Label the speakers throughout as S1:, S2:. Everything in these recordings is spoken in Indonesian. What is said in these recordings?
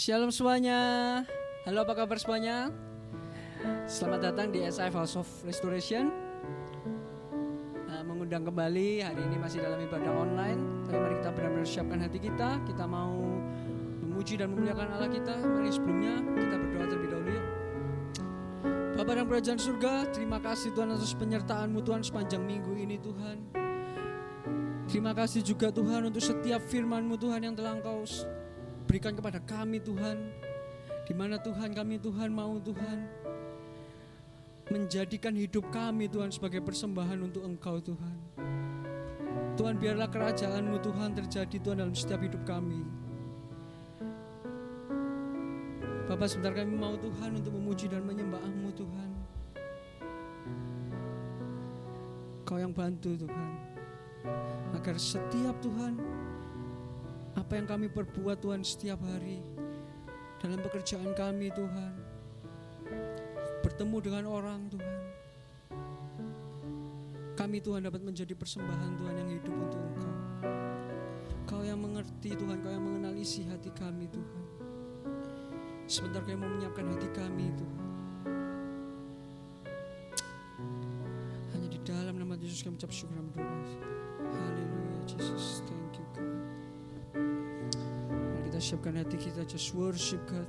S1: Shalom semuanya. Halo, apa kabar semuanya? Selamat datang di SIF House of Restoration. Mengundang kembali, hari ini masih dalam ibadah online. Tapi mari kita benar-benar siapkan hati kita. Kita mau memuji dan memuliakan Allah kita. Mari sebelumnya kita berdoa terlebih dahulu ya. Bapa dalam kerajaan surga, terima kasih Tuhan atas penyertaan-Mu Tuhan sepanjang minggu ini Tuhan. Terima kasih juga Tuhan untuk setiap firman-Mu Tuhan yang telah Engkau berikan kepada kami Tuhan, di mana Tuhan kami Tuhan mau Tuhan menjadikan hidup kami Tuhan sebagai persembahan untuk Engkau Tuhan. Tuhan, biarlah kerajaan-Mu Tuhan terjadi Tuhan dalam setiap hidup kami. Bapa, sebentar kami mau Tuhan untuk memuji dan menyembah-Mu Tuhan. Kau yang bantu Tuhan, agar setiap Tuhan apa yang kami perbuat Tuhan setiap hari dalam pekerjaan kami Tuhan, bertemu dengan orang Tuhan, kami Tuhan dapat menjadi persembahan Tuhan yang hidup untuk Engkau. Kau yang mengerti Tuhan, Kau yang mengenal isi hati kami Tuhan. Sebentar kami mau menyiapkan hati kami Tuhan. Hanya di dalam nama Yesus kami ucap syukur dan berdoa. Haleluya Jesus, thank you God. Mari kita siapkan hati kita, just worship God.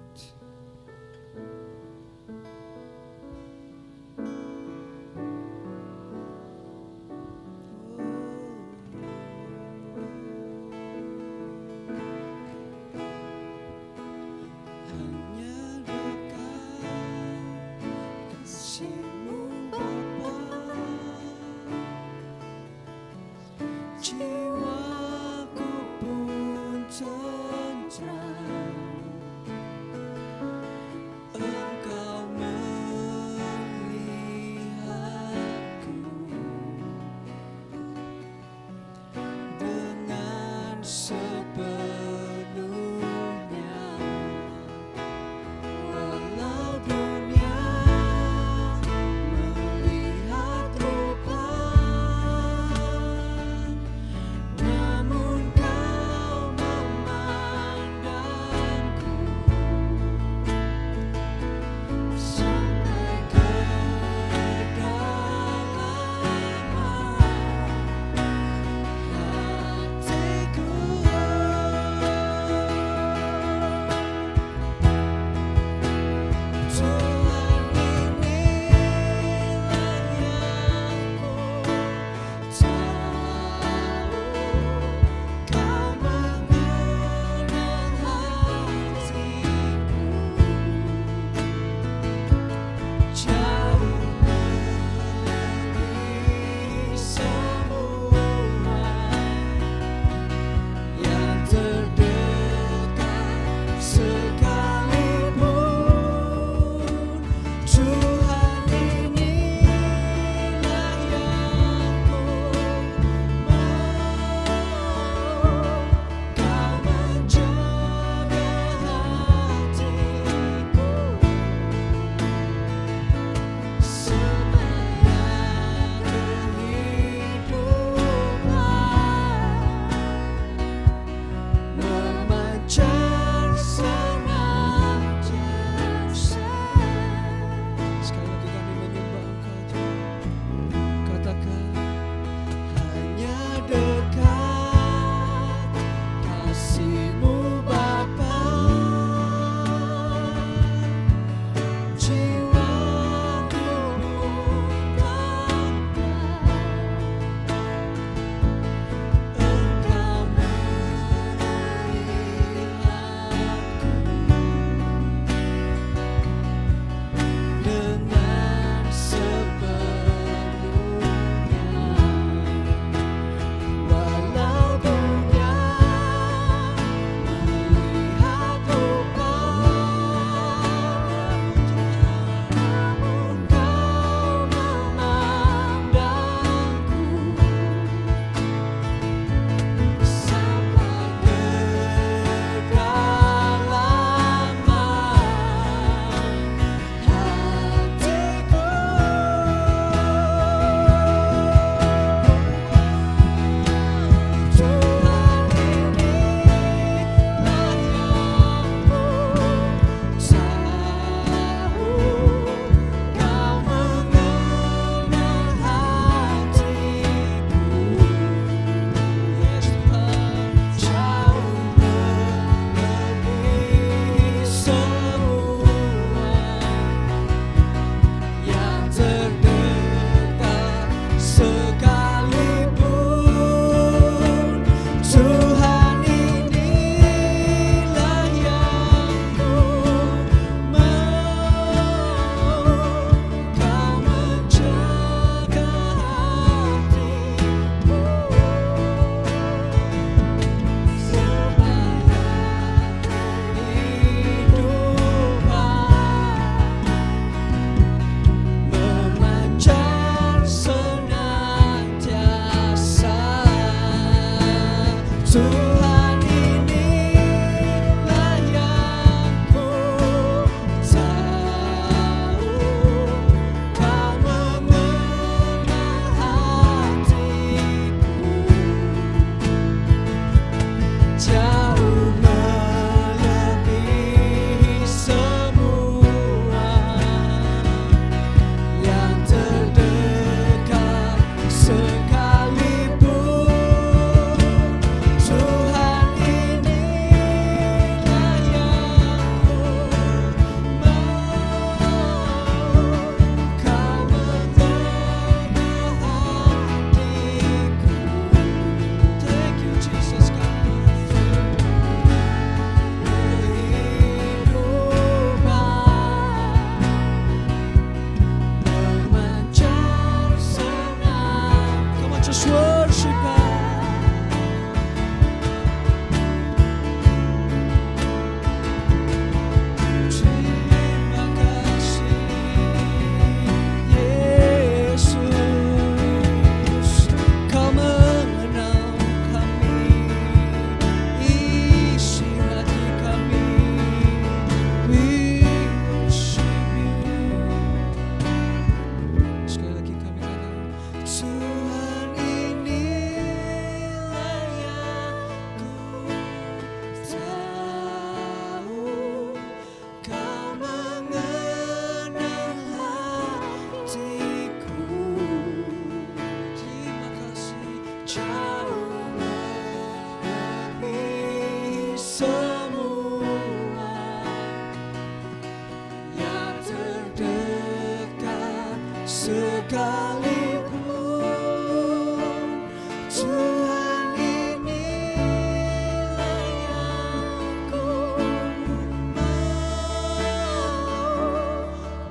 S2: Take
S1: semua yang terdekat sekalipun. Tuhan, inilah yang ku mau.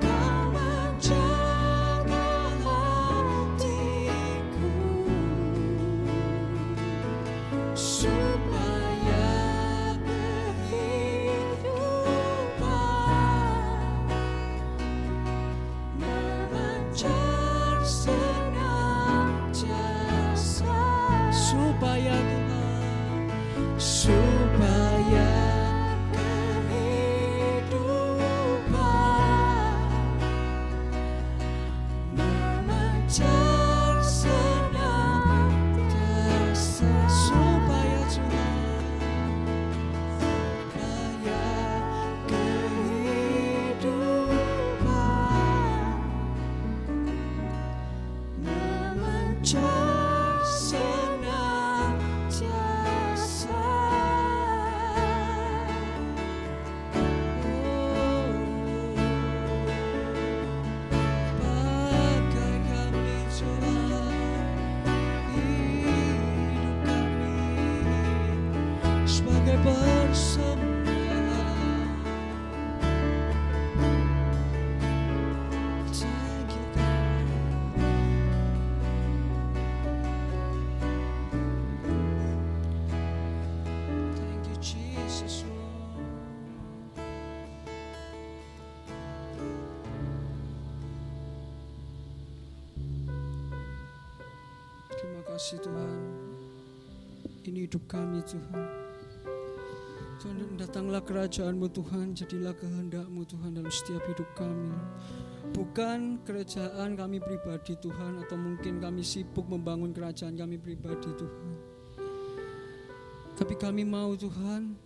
S1: Kau menjaga hatiku supaya kehidupan memancar senantiasa. Supaya Tuhan, supaya kehidupan memancar senantiasa. Supaya Tuhan, supaya kehidupan memancar senantiasa. Pakai kami Tuhan, hidup kami sebagai persembahan. Thank you God. Thank you Jesus Lord. Terima kasih Tuhan. Ini hidup kami Tuhan. Tuhan, datanglah kerajaan-Mu Tuhan, jadilah kehendak-Mu Tuhan dalam setiap hidup kami. Bukan kerajaan kami pribadi Tuhan, atau mungkin kami sibuk membangun kerajaan kami pribadi Tuhan. Tapi kami mau Tuhan,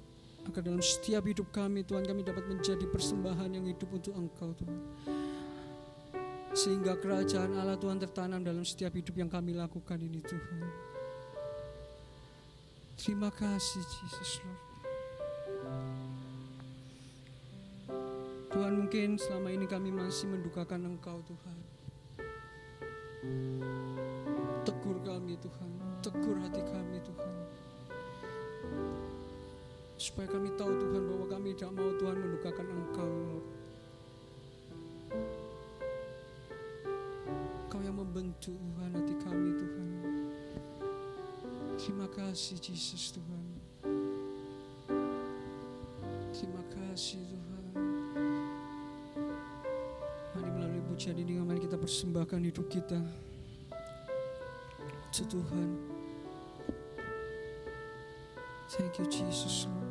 S1: agar dalam setiap hidup kami Tuhan, kami dapat menjadi persembahan yang hidup untuk Engkau Tuhan. Sehingga kerajaan Allah Tuhan tertanam dalam setiap hidup yang kami lakukan ini Tuhan. Terima kasih Jesus Lord. Tuhan, mungkin selama ini kami masih mendukakan Engkau Tuhan. Tegur kami Tuhan, tegur hati kami Tuhan, supaya kami tahu Tuhan bahwa kami tidak mau Tuhan mendukakan Engkau Lord. Engkau yang membentuk Tuhan hati kami Tuhan. Terima kasih Jesus Tuhan. Terima kasih Tuhan. Mari melalui pujian ini mari kita persembahkan hidup kita untuk Tuhan. Thank you Jesus Lord.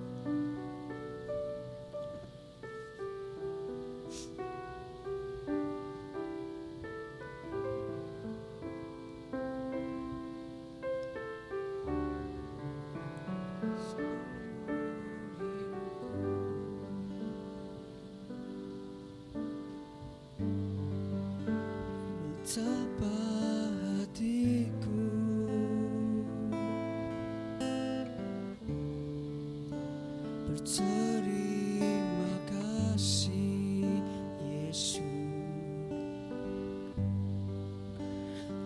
S1: Betapa hatiku berterima kasih Yesus,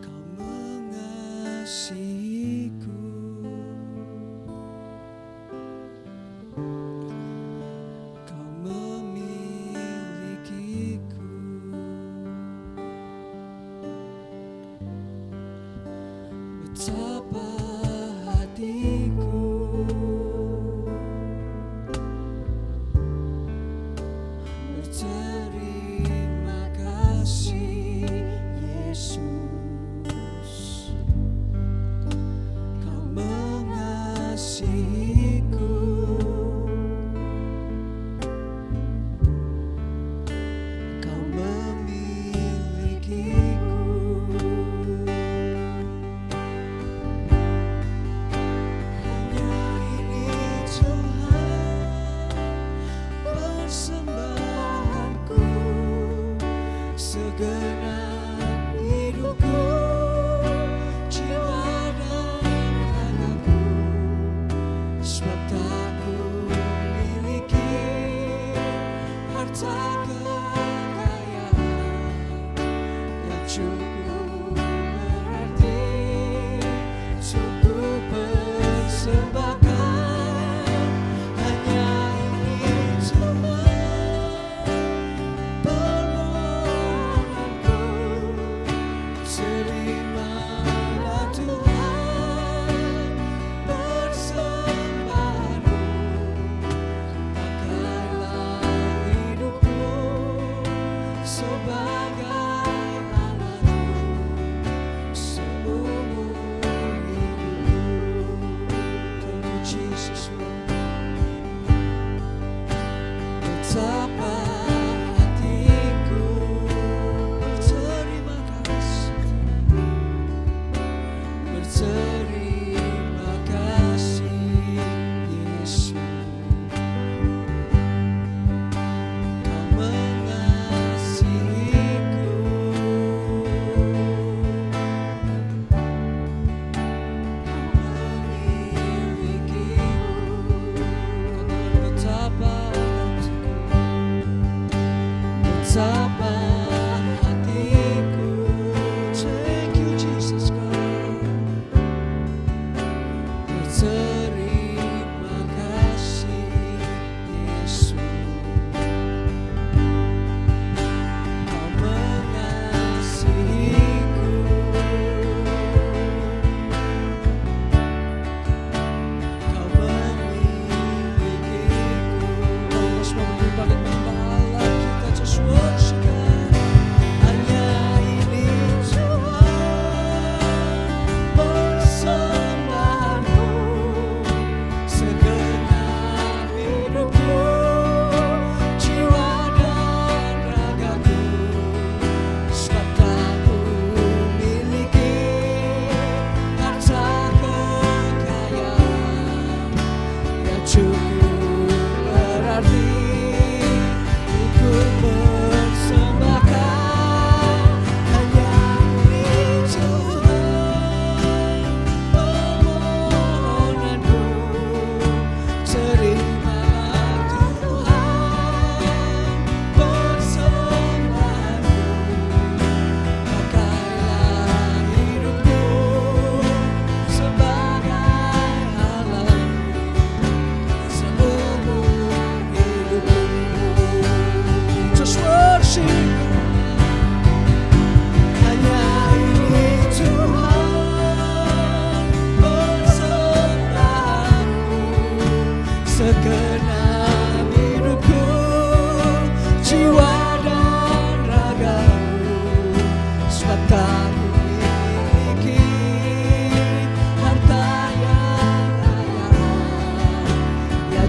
S1: Kau mengasihiku, Kau memilikiku. Betapa hatiku berterima kasih Yesus, Kau mengasihiku, Kau memilikiku. Segenap hidupku, jiwa dan ragaku, sebab tak ku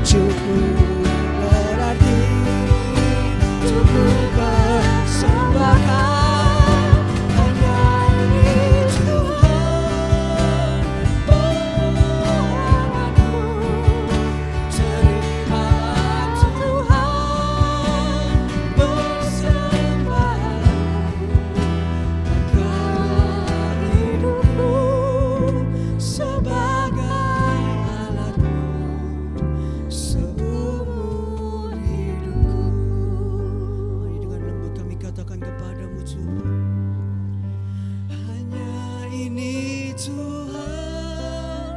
S1: cukup berarti untuk ku persembahkan. Hanya ini Tuhan permohonanku, terimalah Tuhan persembahanku. Pakailah hidupku sebagai alatmu seumur hidupku. Mari dengan lembut kami katakan kepadamu Tuhan, hanya ini Tuhan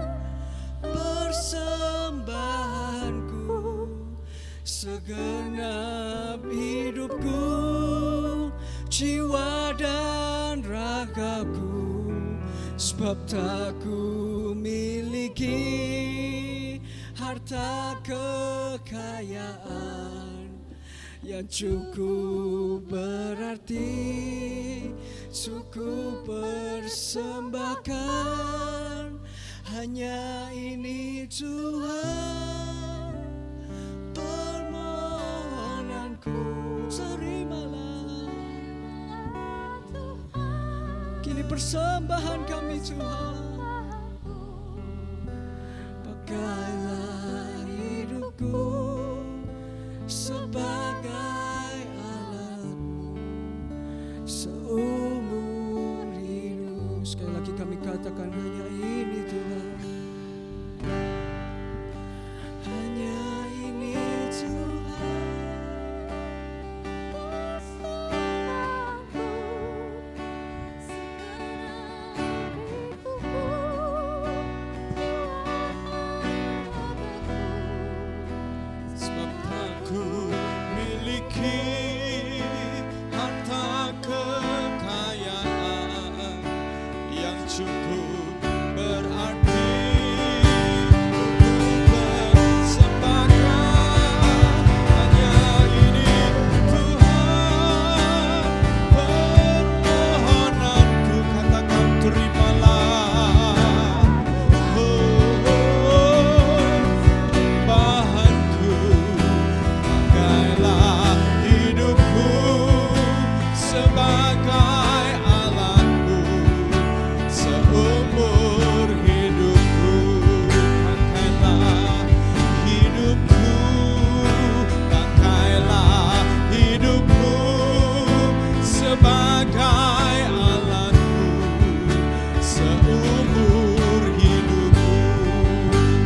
S1: persembahanku, segenap hidupku, jiwa dan ragaku, sebab tak ku miliki harta kekayaan yang cukup berarti cukup persembahkan. Hanya ini Tuhan permohonanku, terimalah kini persembahan kami Tuhan. Pakailah hidupku sebagai alatmu seumur hidup. Sekali lagi kami katakan hanya ini Tuhan, hanya ini Tuhan
S2: sebab tak ku miliki harta kekayaan yang cukup berarti untuk persembahkan. Hanya ini Tuhan permohonanku, katakan terimalah bahanku. Pakailah hidupku sebagai alatmu seumur hidupku. Pakailah hidupku, pakailah hidupku sebagai alatmu seumur hidupku.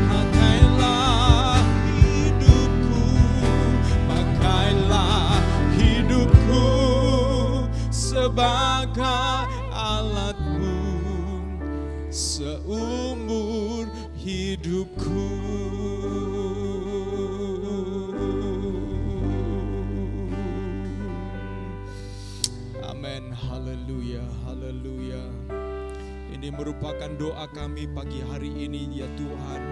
S2: Pakailah hidupku, pakailah hidupku sebagai alatmu seumur hidupku. Amin, haleluya, haleluya. Ini merupakan doa kami pagi hari ini ya Tuhan,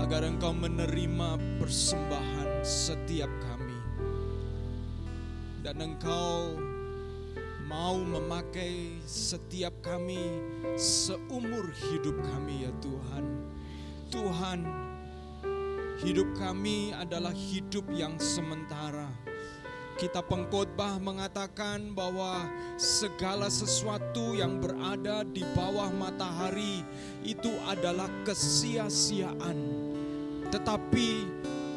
S2: agar Engkau menerima persembahan setiap kami, dan Engkau mau memakai setiap kami seumur hidup kami ya Tuhan. Tuhan, hidup kami adalah hidup yang sementara. Kitab Pengkhotbah mengatakan bahwa segala sesuatu yang berada di bawah matahari itu adalah kesia-siaan. Tetapi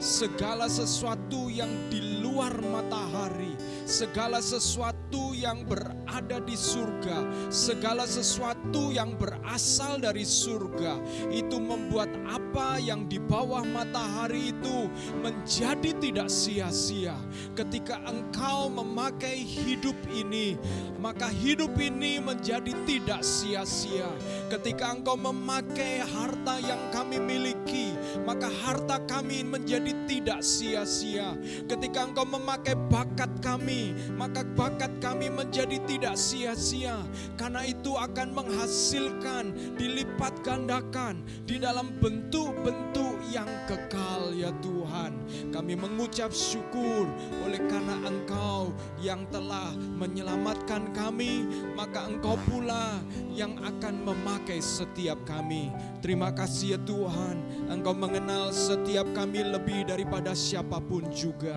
S2: segala sesuatu yang di luar matahari, segala sesuatu yang berada di surga, segala sesuatu yang berasal dari surga, itu membuat apa yang di bawah matahari itu menjadi tidak sia-sia. Ketika engkau memakai hidup ini, maka hidup ini menjadi tidak sia-sia. Ketika engkau memakai harta yang kami miliki, maka harta kami menjadi tidak sia-sia. Ketika engkau memakai bakat kami, maka bakat kami menjadi tidak sia-sia. Karena itu akan menghasilkan dilipat gandakan di dalam bentuk-bentuk yang kekal ya Tuhan. Kami mengucap syukur oleh karena Engkau yang telah menyelamatkan kami, maka Engkau pula yang akan memakai setiap kami. Terima kasih ya Tuhan, Engkau mengenal mengenal setiap kami lebih daripada siapapun juga.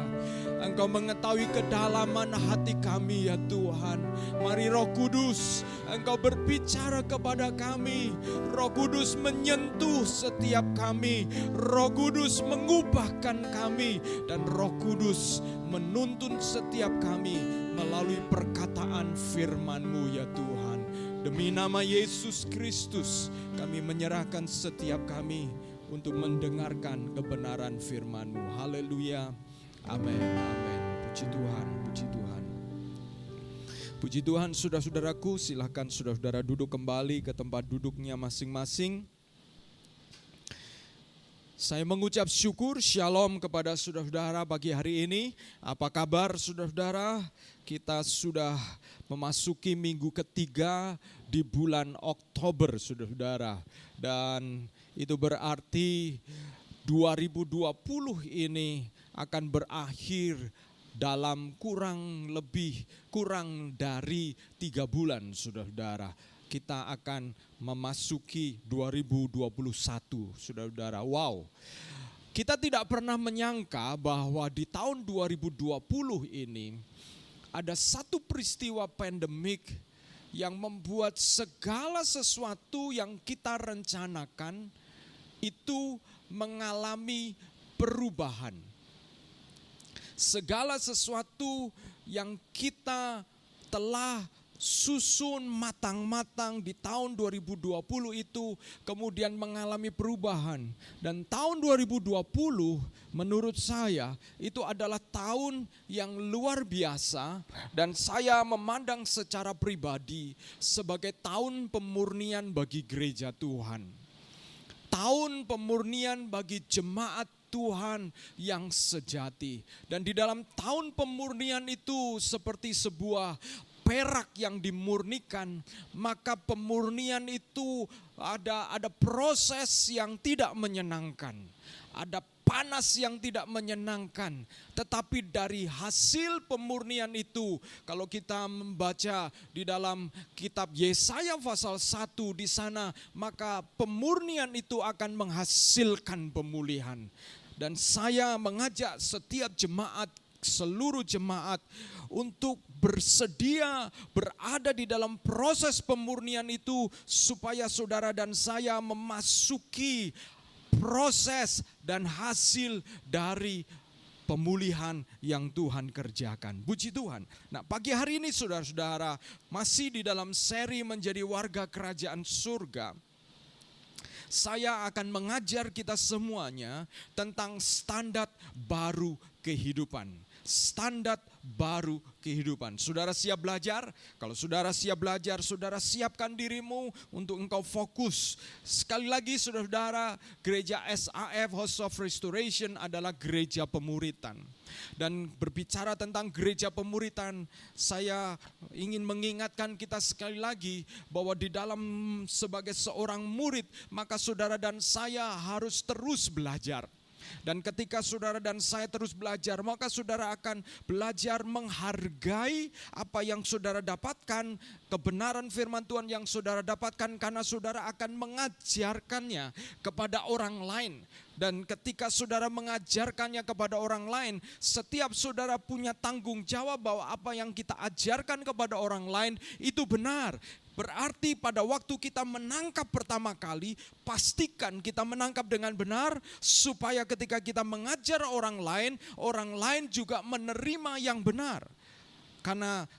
S2: Engkau mengetahui kedalaman hati kami ya Tuhan. Mari Roh Kudus, Engkau berbicara kepada kami. Roh Kudus menyentuh setiap kami. Roh Kudus mengubahkan kami. Dan Roh Kudus menuntun setiap kami melalui perkataan firman-Mu ya Tuhan. Demi nama Yesus Kristus, kami menyerahkan setiap kami untuk mendengarkan kebenaran firman-Mu. Haleluya. Amin. Amin. Puji Tuhan. Puji Tuhan. Puji Tuhan, saudara-saudaraku, silakan saudara-saudara duduk kembali ke tempat duduknya masing-masing. Saya mengucap syukur, shalom kepada saudara-saudara pagi hari ini. Apa kabar saudara-saudara? Kita sudah memasuki minggu ketiga di bulan Oktober saudara-saudara. Dan itu berarti 2020 ini akan berakhir dalam kurang dari 3 bulan saudara-saudara. Kita akan memasuki 2021 saudara-saudara. Wow. Kita tidak pernah menyangka bahwa di tahun 2020 ini ada satu peristiwa pandemik yang membuat segala sesuatu yang kita rencanakan itu mengalami perubahan. Segala sesuatu yang kita telah susun matang-matang di tahun 2020 itu kemudian mengalami perubahan. Dan tahun 2020 menurut saya itu adalah tahun yang luar biasa. Dan saya memandang secara pribadi sebagai tahun pemurnian bagi gereja Tuhan. Tahun pemurnian bagi jemaat Tuhan yang sejati. Dan di dalam tahun pemurnian itu seperti sebuah perak yang dimurnikan, maka pemurnian itu ada proses yang tidak menyenangkan. Ada panas yang tidak menyenangkan. Tetapi dari hasil pemurnian itu, kalau kita membaca di dalam kitab Yesaya pasal 1 di sana, maka pemurnian itu akan menghasilkan pemulihan. Dan saya mengajak setiap jemaat, seluruh jemaat untuk bersedia berada di dalam proses pemurnian itu supaya saudara dan saya memasuki proses dan hasil dari pemulihan yang Tuhan kerjakan. Puji Tuhan. Nah, pagi hari ini saudara-saudara masih di dalam seri menjadi warga kerajaan surga. Saya akan mengajar kita semuanya tentang standar baru kehidupan. Standar baru kehidupan. Saudara siap belajar? Kalau saudara siap belajar, saudara siapkan dirimu untuk engkau fokus. Sekali lagi saudara-saudara, gereja SAF House of Restoration adalah gereja pemuritan. Dan berbicara tentang gereja pemuritan, saya ingin mengingatkan kita sekali lagi bahwa di dalam sebagai seorang murid, maka saudara dan saya harus terus belajar. Dan ketika saudara dan saya terus belajar, maka saudara akan belajar menghargai apa yang saudara dapatkan, kebenaran firman Tuhan yang saudara dapatkan, karena saudara akan mengajarkannya kepada orang lain. Dan ketika saudara mengajarkannya kepada orang lain, setiap saudara punya tanggung jawab bahwa apa yang kita ajarkan kepada orang lain itu benar. Berarti pada waktu kita menangkap pertama kali, pastikan kita menangkap dengan benar supaya ketika kita mengajar orang lain juga menerima yang benar. Karena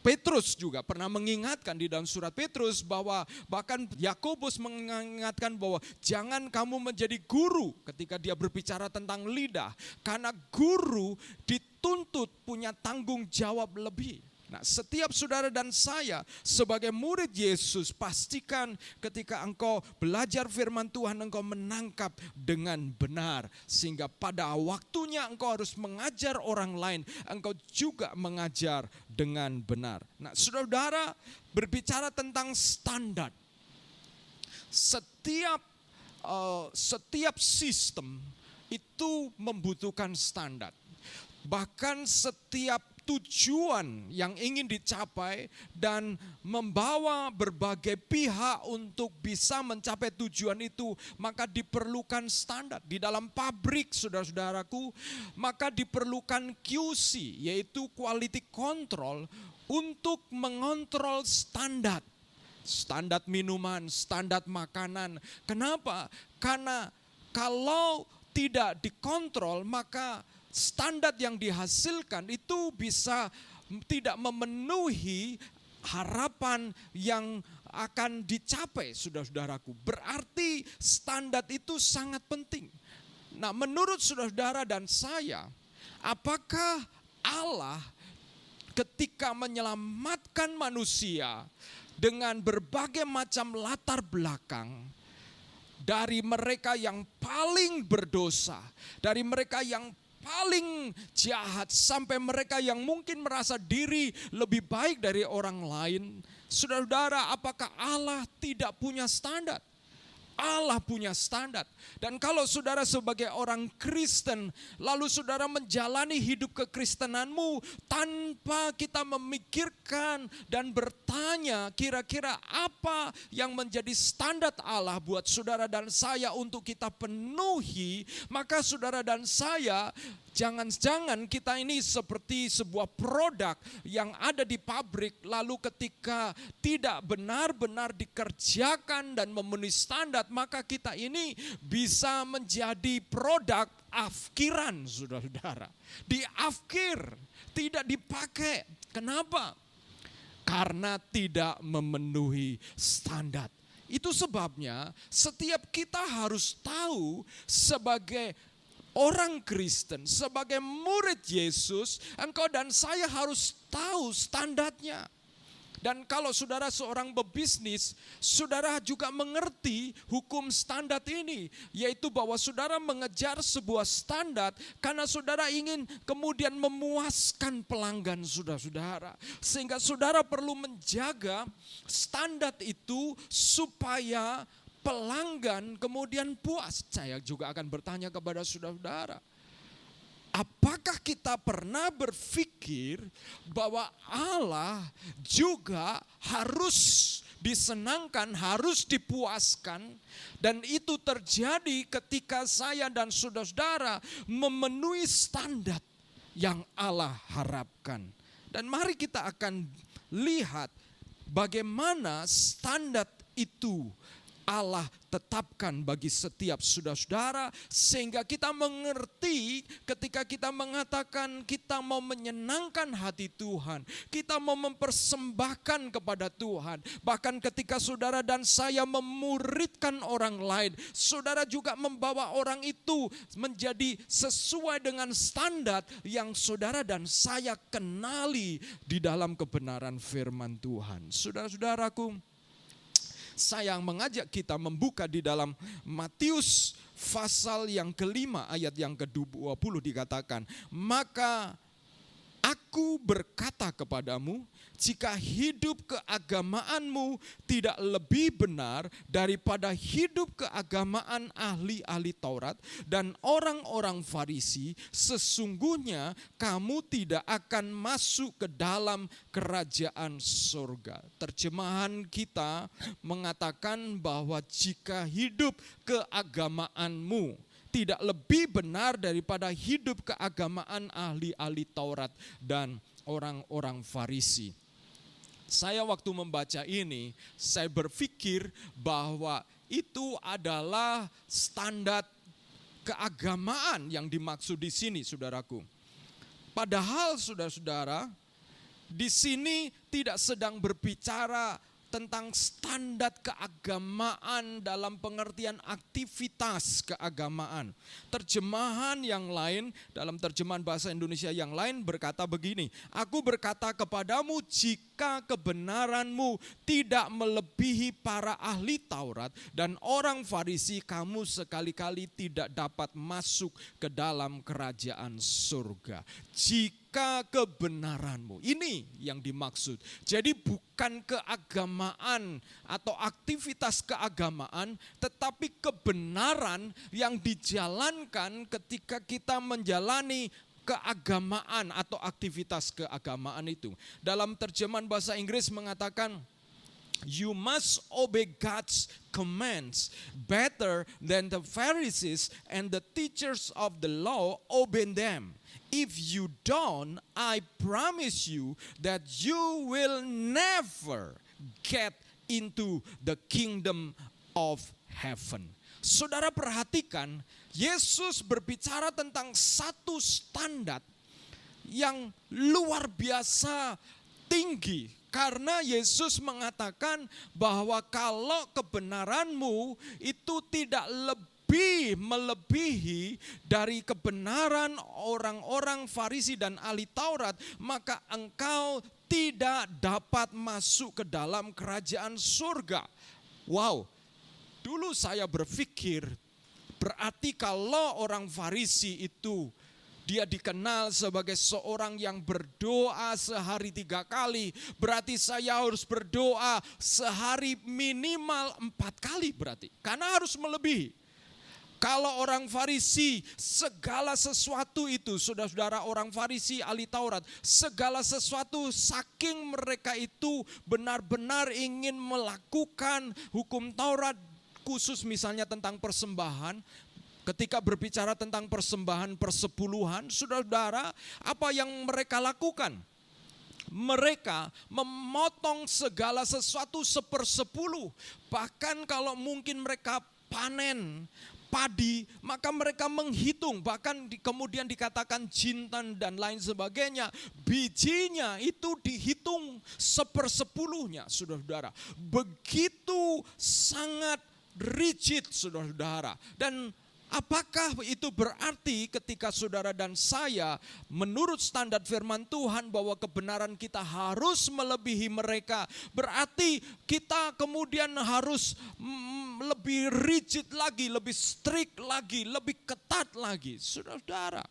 S2: Petrus juga pernah mengingatkan di dalam surat Petrus bahwa bahkan Yakobus mengingatkan bahwa jangan kamu menjadi guru ketika dia berbicara tentang lidah. Karena guru dituntut punya tanggung jawab lebih. Nah, setiap saudara dan saya sebagai murid Yesus, pastikan ketika engkau belajar firman Tuhan, engkau menangkap dengan benar. Sehingga pada waktunya engkau harus mengajar orang lain, engkau juga mengajar dengan benar. Nah, saudara berbicara tentang standar. Setiap sistem itu membutuhkan standar. Bahkan setiap tujuan yang ingin dicapai dan membawa berbagai pihak untuk bisa mencapai tujuan itu, maka diperlukan standar. Di dalam pabrik, saudara-saudaraku, maka diperlukan QC, yaitu quality control, untuk mengontrol standar. Standar minuman, standar makanan. Kenapa? Karena kalau tidak dikontrol, maka standar yang dihasilkan itu bisa tidak memenuhi harapan yang akan dicapai, saudara-saudaraku. Berarti standar itu sangat penting. Nah, menurut saudara-saudara dan saya, apakah Allah ketika menyelamatkan manusia dengan berbagai macam latar belakang, dari mereka yang paling berdosa, dari mereka yang paling jahat, sampai mereka yang mungkin merasa diri lebih baik dari orang lain, saudara-saudara, apakah Allah tidak punya standar? Allah punya standar. Dan kalau saudara sebagai orang Kristen, lalu saudara menjalani hidup kekristenanmu tanpa kita memikirkan dan bertanya kira-kira apa yang menjadi standar Allah buat saudara dan saya untuk kita penuhi, maka saudara dan saya, jangan-jangan kita ini seperti sebuah produk yang ada di pabrik, lalu ketika tidak benar-benar dikerjakan dan memenuhi standar, maka kita ini bisa menjadi produk afkiran, saudara-saudara. Diafkir, tidak dipakai. Kenapa? Karena tidak memenuhi standar. Itu sebabnya setiap kita harus tahu sebagai orang Kristen, sebagai murid Yesus, engkau dan saya harus tahu standarnya. Dan kalau saudara seorang pebisnis, saudara juga mengerti hukum standar ini, yaitu bahwa saudara mengejar sebuah standar karena saudara ingin kemudian memuaskan pelanggan saudara-saudara. Sehingga saudara perlu menjaga standar itu supaya pelanggan kemudian puas. Saya juga akan bertanya kepada saudara-saudara, apakah kita pernah berpikir bahwa Allah juga harus disenangkan, harus dipuaskan, dan itu terjadi ketika saya dan saudara-saudara memenuhi standar yang Allah harapkan. Dan mari kita akan lihat bagaimana standar itu Allah tetapkan bagi setiap saudara-saudara, sehingga kita mengerti ketika kita mengatakan kita mau menyenangkan hati Tuhan, kita mau mempersembahkan kepada Tuhan. Bahkan ketika saudara dan saya memuridkan orang lain, saudara juga membawa orang itu menjadi sesuai dengan standar yang saudara dan saya kenali di dalam kebenaran firman Tuhan. Saudara-saudaraku, saya mengajak kita membuka di dalam Matius pasal yang kelima ayat yang ke-20 dikatakan, maka aku berkata kepadamu, jika hidup keagamaanmu tidak lebih benar daripada hidup keagamaan ahli-ahli Taurat dan orang-orang Farisi, sesungguhnya kamu tidak akan masuk ke dalam kerajaan surga. Terjemahan kita mengatakan bahwa jika hidup keagamaanmu tidak lebih benar daripada hidup keagamaan ahli-ahli Taurat dan orang-orang Farisi. Saya waktu membaca ini, saya berpikir bahwa itu adalah standar keagamaan yang dimaksud di sini, saudaraku. Padahal saudara-saudara, di sini tidak sedang berbicara tentang standar keagamaan dalam pengertian aktivitas keagamaan. Terjemahan yang lain, dalam terjemahan bahasa Indonesia yang lain berkata begini, aku berkata kepadamu, jika kebenaranmu tidak melebihi para ahli Taurat dan orang Farisi, kamu sekali-kali tidak dapat masuk ke dalam kerajaan surga. Jika kebenaranmu, ini yang dimaksud. Jadi bukan keagamaan atau aktivitas keagamaan, tetapi kebenaran yang dijalankan ketika kita menjalani keagamaan atau aktivitas keagamaan itu. Dalam terjemahan bahasa Inggris mengatakan, you must obey God's commands better than the Pharisees and the teachers of the law obey them. If you don't, I promise you that you will never get into the kingdom of heaven. Saudara perhatikan, Yesus berbicara tentang satu standar yang luar biasa tinggi. Karena Yesus mengatakan bahwa kalau kebenaranmu itu tidak lebih melebihi dari kebenaran orang-orang Farisi dan ahli Taurat, maka engkau tidak dapat masuk ke dalam kerajaan surga. Wow, dulu saya berpikir berarti kalau orang Farisi itu dia dikenal sebagai seorang yang berdoa sehari 3 kali. Berarti saya harus berdoa sehari minimal 4 kali berarti. Karena harus melebihi. Kalau orang Farisi, segala sesuatu itu, saudara-saudara orang Farisi, ahli Taurat, segala sesuatu saking mereka itu benar-benar ingin melakukan hukum Taurat, khusus misalnya tentang persembahan. Ketika berbicara tentang persembahan persepuluhan, saudara-saudara, apa yang mereka lakukan? Mereka memotong segala sesuatu 1/10. Bahkan kalau mungkin mereka panen padi, maka mereka menghitung. Bahkan kemudian dikatakan jintan dan lain sebagainya. Bijinya itu dihitung 1/10-nya, saudara-saudara. Begitu sangat rigid, saudara-saudara. Dan apakah itu berarti ketika saudara dan saya menurut standar firman Tuhan bahwa kebenaran kita harus melebihi mereka? Berarti kita kemudian harus lebih rigid lagi, lebih strict lagi, lebih ketat lagi. Saudara-saudara,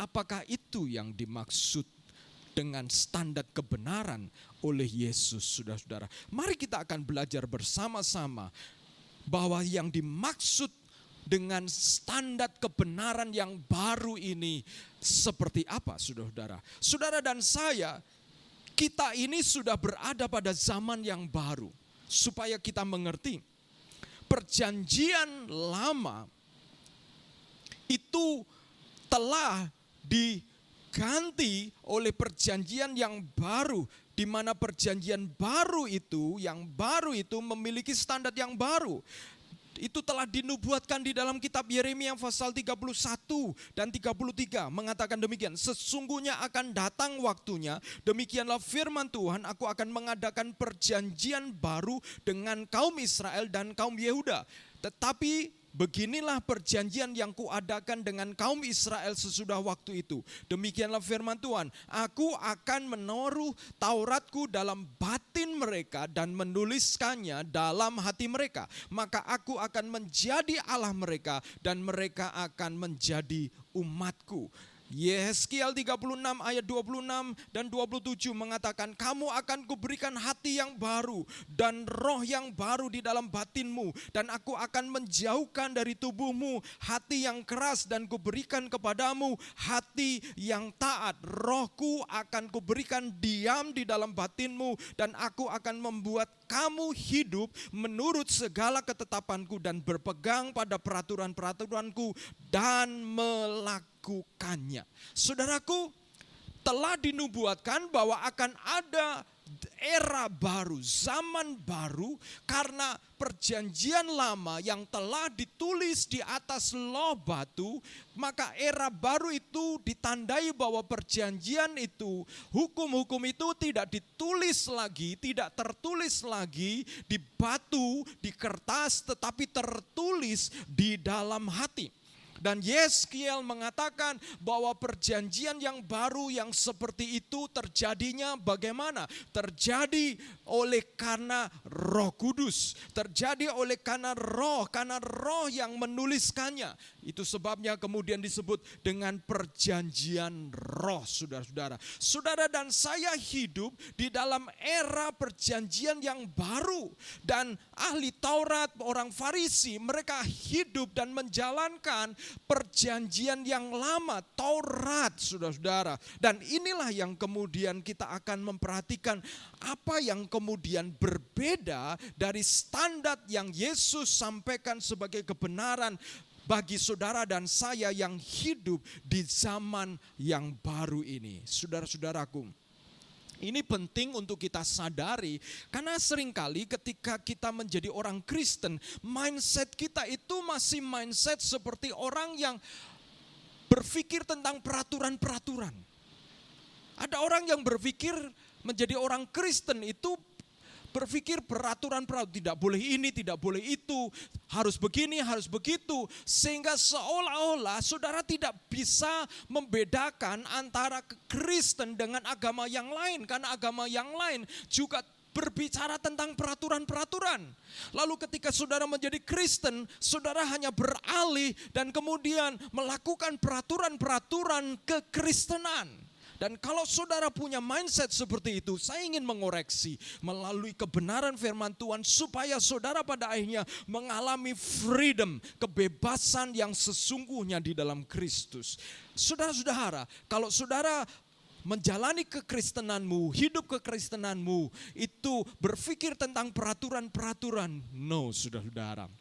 S2: apakah itu yang dimaksud dengan standar kebenaran oleh Yesus, saudara-saudara? Mari kita akan belajar bersama-sama bahwa yang dimaksud dengan standar kebenaran yang baru ini seperti apa, saudara-saudara? Saudara dan saya, kita ini sudah berada pada zaman yang baru. Supaya kita mengerti, perjanjian lama itu telah diganti oleh perjanjian yang baru, di mana perjanjian baru itu, yang baru itu memiliki standar yang baru. Itu telah dinubuatkan di dalam kitab Yeremia pasal 31 dan 33 mengatakan demikian. Sesungguhnya akan datang waktunya, demikianlah firman Tuhan, aku akan mengadakan perjanjian baru dengan kaum Israel dan kaum Yehuda. Tetapi beginilah perjanjian yang kuadakan dengan kaum Israel sesudah waktu itu. Demikianlah firman Tuhan, aku akan menaruh Tauratku dalam batin mereka dan menuliskannya dalam hati mereka. Maka aku akan menjadi Allah mereka dan mereka akan menjadi umatku. Yehezkiel 36 ayat 26 dan 27 mengatakan, kamu akan kuberikan hati yang baru dan roh yang baru di dalam batinmu, dan aku akan menjauhkan dari tubuhmu hati yang keras dan kuberikan kepadamu hati yang taat. Rohku akan kuberikan diam di dalam batinmu, dan aku akan membuat kamu hidup menurut segala ketetapanku dan berpegang pada peraturan-peraturanku dan melakukannya. Saudaraku, telah dinubuatkan bahwa akan ada era baru, zaman baru, karena perjanjian lama yang telah ditulis di atas loh batu, maka era baru itu ditandai bahwa perjanjian itu, hukum-hukum itu tidak ditulis lagi, tidak tertulis lagi di batu, di kertas, tetapi tertulis di dalam hati. Dan Yehezkiel mengatakan bahwa perjanjian yang baru yang seperti itu terjadinya bagaimana? Terjadi oleh karena Roh Kudus. Terjadi oleh karena roh yang menuliskannya. Itu sebabnya kemudian disebut dengan perjanjian roh, saudara-saudara. Saudara dan saya hidup di dalam era perjanjian yang baru. Dan ahli Taurat, orang Farisi, mereka hidup dan menjalankan perjanjian yang lama, Taurat, saudara-saudara. Dan inilah yang kemudian kita akan memperhatikan apa yang kemudian berbeda dari standar yang Yesus sampaikan sebagai kebenaran bagi saudara dan saya yang hidup di zaman yang baru ini. Saudara-saudaraku, ini penting untuk kita sadari karena seringkali ketika kita menjadi orang Kristen, mindset kita itu masih mindset seperti orang yang berpikir tentang peraturan-peraturan. Ada orang yang berpikir menjadi orang Kristen itu berpikir peraturan-peraturan, tidak boleh ini, tidak boleh itu, harus begini, harus begitu. Sehingga seolah-olah saudara tidak bisa membedakan antara Kristen dengan agama yang lain. Karena agama yang lain juga berbicara tentang peraturan-peraturan. Lalu ketika saudara menjadi Kristen, saudara hanya beralih dan kemudian melakukan peraturan-peraturan kekristenan. Dan kalau saudara punya mindset seperti itu, saya ingin mengoreksi melalui kebenaran firman Tuhan supaya saudara pada akhirnya mengalami freedom, kebebasan yang sesungguhnya di dalam Kristus. Saudara-saudara, kalau saudara menjalani kekristenanmu, hidup kekristenanmu, itu berpikir tentang peraturan-peraturan. No, saudara-saudara.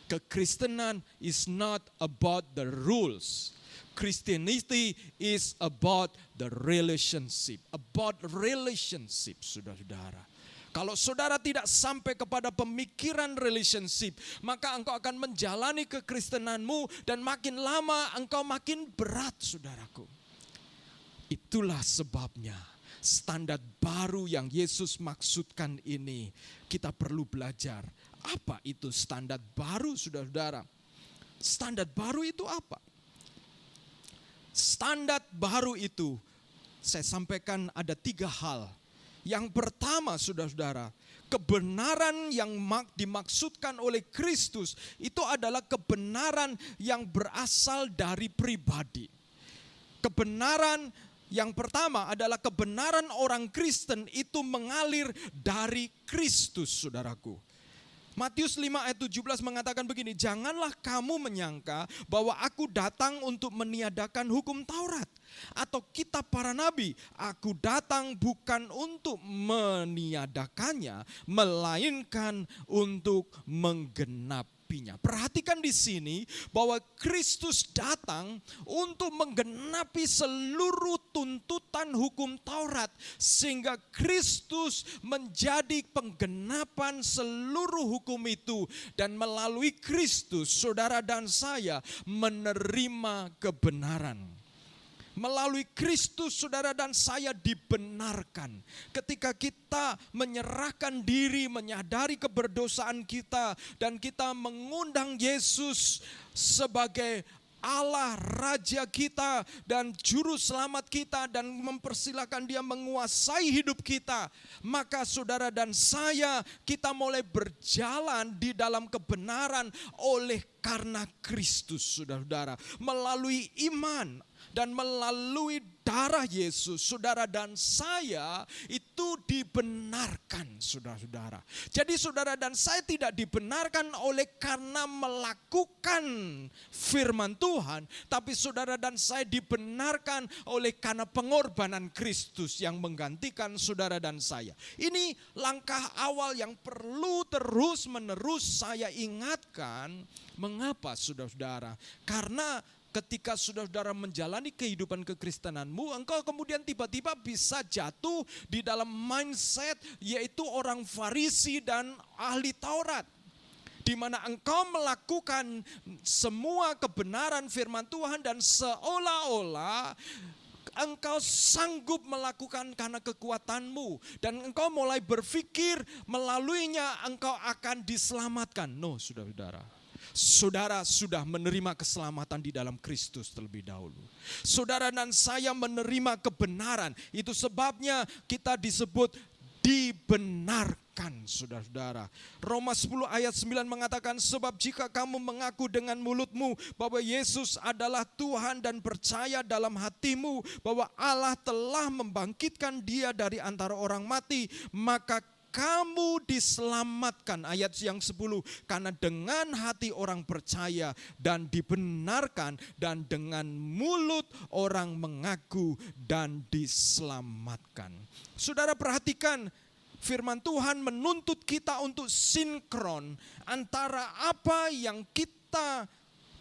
S2: Kekristenan is not about the rules. Christianity is about the relationship. About relationship, saudara-saudara. Kalau saudara tidak sampai kepada pemikiran relationship, maka engkau akan menjalani kekristenanmu dan makin lama engkau makin berat, saudaraku. Itulah sebabnya standar baru yang Yesus maksudkan ini kita perlu belajar. Apa itu standar baru, saudara-saudara? Standar baru itu apa? Standar baru itu saya sampaikan ada 3 hal. Yang pertama, saudara-saudara, kebenaran yang dimaksudkan oleh Kristus itu adalah kebenaran yang berasal dari pribadi. Kebenaran yang pertama adalah kebenaran orang Kristen itu mengalir dari Kristus, saudaraku. Matius 5 ayat 17 mengatakan begini, janganlah kamu menyangka bahwa aku datang untuk meniadakan hukum Taurat atau kitab para nabi. Aku datang bukan untuk meniadakannya, melainkan untuk menggenapinya. Perhatikan di sini bahwa Kristus datang untuk menggenapi seluruh tuntutan hukum Taurat, sehingga Kristus menjadi penggenapan seluruh hukum itu, dan melalui Kristus saudara dan saya menerima kebenaran. Melalui Kristus saudara dan saya dibenarkan. Ketika kita menyerahkan diri, menyadari keberdosaan kita, dan kita mengundang Yesus sebagai Allah, Raja kita dan Juru Selamat kita, dan mempersilahkan Dia menguasai hidup kita, maka saudara dan saya kita mulai berjalan di dalam kebenaran oleh karena Kristus, saudara-saudara, melalui iman. Dan melalui darah Yesus, saudara dan saya itu dibenarkan, saudara-saudara. Jadi saudara dan saya tidak dibenarkan oleh karena melakukan firman Tuhan, tapi saudara dan saya dibenarkan oleh karena pengorbanan Kristus yang menggantikan saudara dan saya. Ini langkah awal yang perlu terus-menerus saya ingatkan. Mengapa, saudara-saudara? Karena ketika saudara-saudara menjalani kehidupan kekristenanmu, engkau kemudian tiba-tiba bisa jatuh di dalam mindset yaitu orang Farisi dan ahli Taurat. Di mana engkau melakukan semua kebenaran firman Tuhan dan seolah-olah engkau sanggup melakukan karena kekuatanmu. Dan engkau mulai berpikir melaluinya engkau akan diselamatkan. No, saudara-saudara. Saudara sudah menerima keselamatan di dalam Kristus terlebih dahulu. Saudara dan saya menerima kebenaran. Itu sebabnya kita disebut dibenarkan, saudara-saudara. Roma 10 ayat 9 mengatakan, sebab jika kamu mengaku dengan mulutmu bahwa Yesus adalah Tuhan dan percaya dalam hatimu bahwa Allah telah membangkitkan Dia dari antara orang mati, maka kamu diselamatkan. Ayat yang 10, karena dengan hati orang percaya dan dibenarkan, dan dengan mulut orang mengaku dan diselamatkan. Saudara perhatikan, firman Tuhan menuntut kita untuk sinkron antara apa yang kita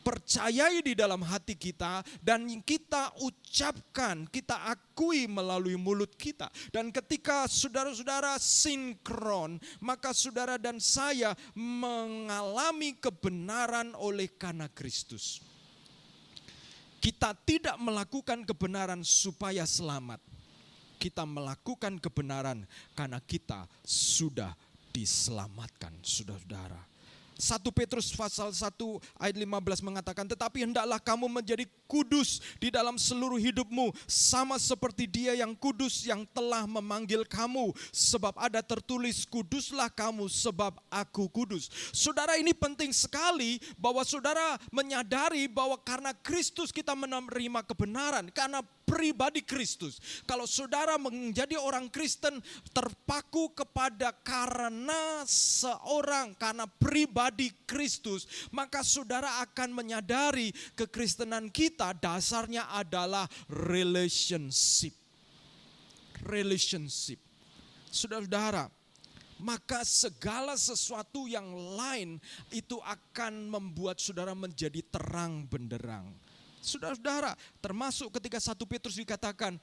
S2: percayai di dalam hati kita dan kita ucapkan, kita akui melalui mulut kita. Dan ketika saudara-saudara sinkron, maka saudara dan saya mengalami kebenaran oleh karena Kristus. Kita tidak melakukan kebenaran supaya selamat. Kita melakukan kebenaran karena kita sudah diselamatkan, saudara-saudara. 1 Petrus pasal 1 ayat 15 mengatakan, tetapi hendaklah kamu menjadi kudus di dalam seluruh hidupmu, sama seperti Dia yang kudus yang telah memanggil kamu. Sebab ada tertulis, kuduslah kamu sebab aku kudus. Saudara, ini penting sekali bahwa saudara menyadari bahwa karena Kristus kita menerima kebenaran, karena pribadi Kristus. Kalau saudara menjadi orang Kristen terpaku kepada karena seorang, karena pribadi Kristus, maka saudara akan menyadari kekristenan kita dasarnya adalah relationship. Relationship. Saudara-saudara, maka segala sesuatu yang lain itu akan membuat saudara menjadi terang benderang. Saudara-saudara, termasuk ketika 1 Petrus dikatakan,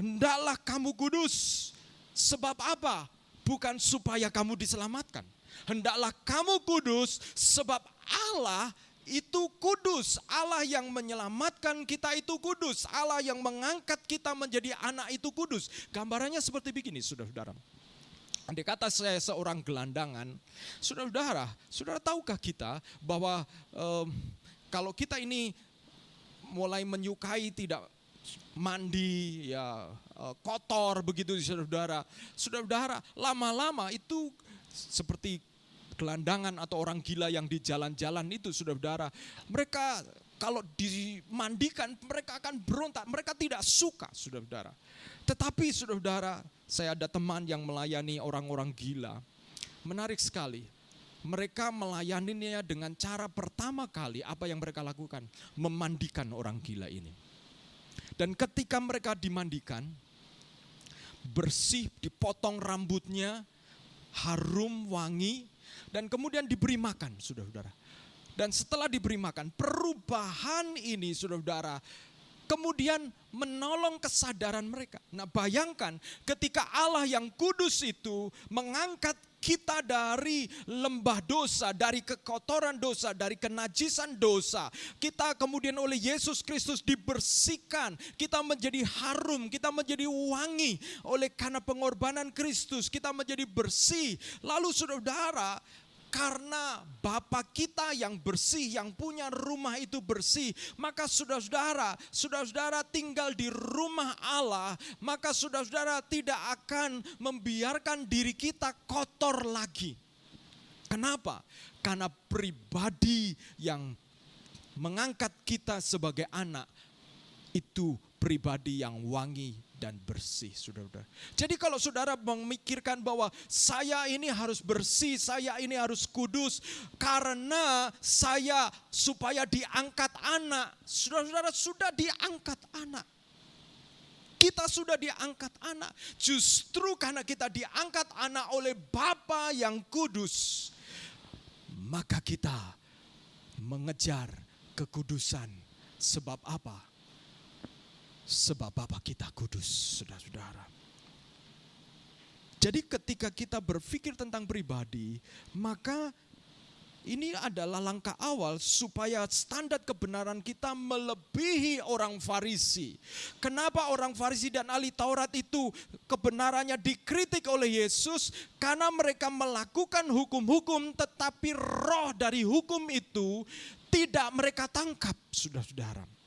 S2: hendaklah kamu kudus. Sebab apa? Bukan supaya kamu diselamatkan. Hendaklah kamu kudus sebab Allah itu kudus. Allah yang menyelamatkan kita itu kudus. Allah yang mengangkat kita menjadi anak itu kudus. Gambarannya seperti begini, saudara-saudara. Andai kata saya seorang gelandangan, saudara-saudara, saudara tahukah kita bahwa kalau kita ini mulai menyukai tidak mandi, ya kotor begitu, saudara. Saudara-saudara, lama-lama itu seperti gelandangan atau orang gila yang di jalan-jalan itu, saudara-saudara. Mereka kalau dimandikan mereka akan berontak, mereka tidak suka, saudara-saudara. Tetapi saudara-saudara, saya ada teman yang melayani orang-orang gila. Menarik sekali. Mereka melayaninya dengan cara pertama kali apa yang mereka lakukan? Memandikan orang gila ini. Dan ketika mereka dimandikan, bersih, dipotong rambutnya, harum, wangi, dan kemudian diberi makan, saudara-saudara. Dan setelah diberi makan, perubahan ini, saudara-saudara, kemudian menolong kesadaran mereka. Nah, bayangkan ketika Allah yang kudus itu mengangkat kita dari lembah dosa, dari kekotoran dosa, dari kenajisan dosa. Kita kemudian oleh Yesus Kristus dibersihkan. Kita menjadi harum, kita menjadi wangi oleh karena pengorbanan Kristus. Kita menjadi bersih. Lalu saudara-saudara, karena Bapa kita yang bersih, yang punya rumah itu bersih, maka saudara-saudara tinggal di rumah Allah, maka saudara-saudara tidak akan membiarkan diri kita kotor lagi. Kenapa? Karena pribadi yang mengangkat kita sebagai anak itu pribadi yang wangi dan bersih, saudara-saudara. Jadi kalau saudara memikirkan bahwa saya ini harus bersih, saya ini harus kudus karena saya supaya diangkat anak. Saudara-saudara, sudah diangkat anak. Kita sudah diangkat anak. Justru karena kita diangkat anak oleh Bapa yang kudus, maka kita mengejar kekudusan. Sebab apa? Sebab Bapa kita kudus, saudara-saudara. Jadi ketika kita berpikir tentang pribadi, maka ini adalah langkah awal supaya standar kebenaran kita melebihi orang Farisi. Kenapa orang Farisi dan ahli Taurat itu kebenarannya dikritik oleh Yesus? Karena mereka melakukan hukum-hukum, tetapi roh dari hukum itu tidak mereka tangkap, saudara-saudara.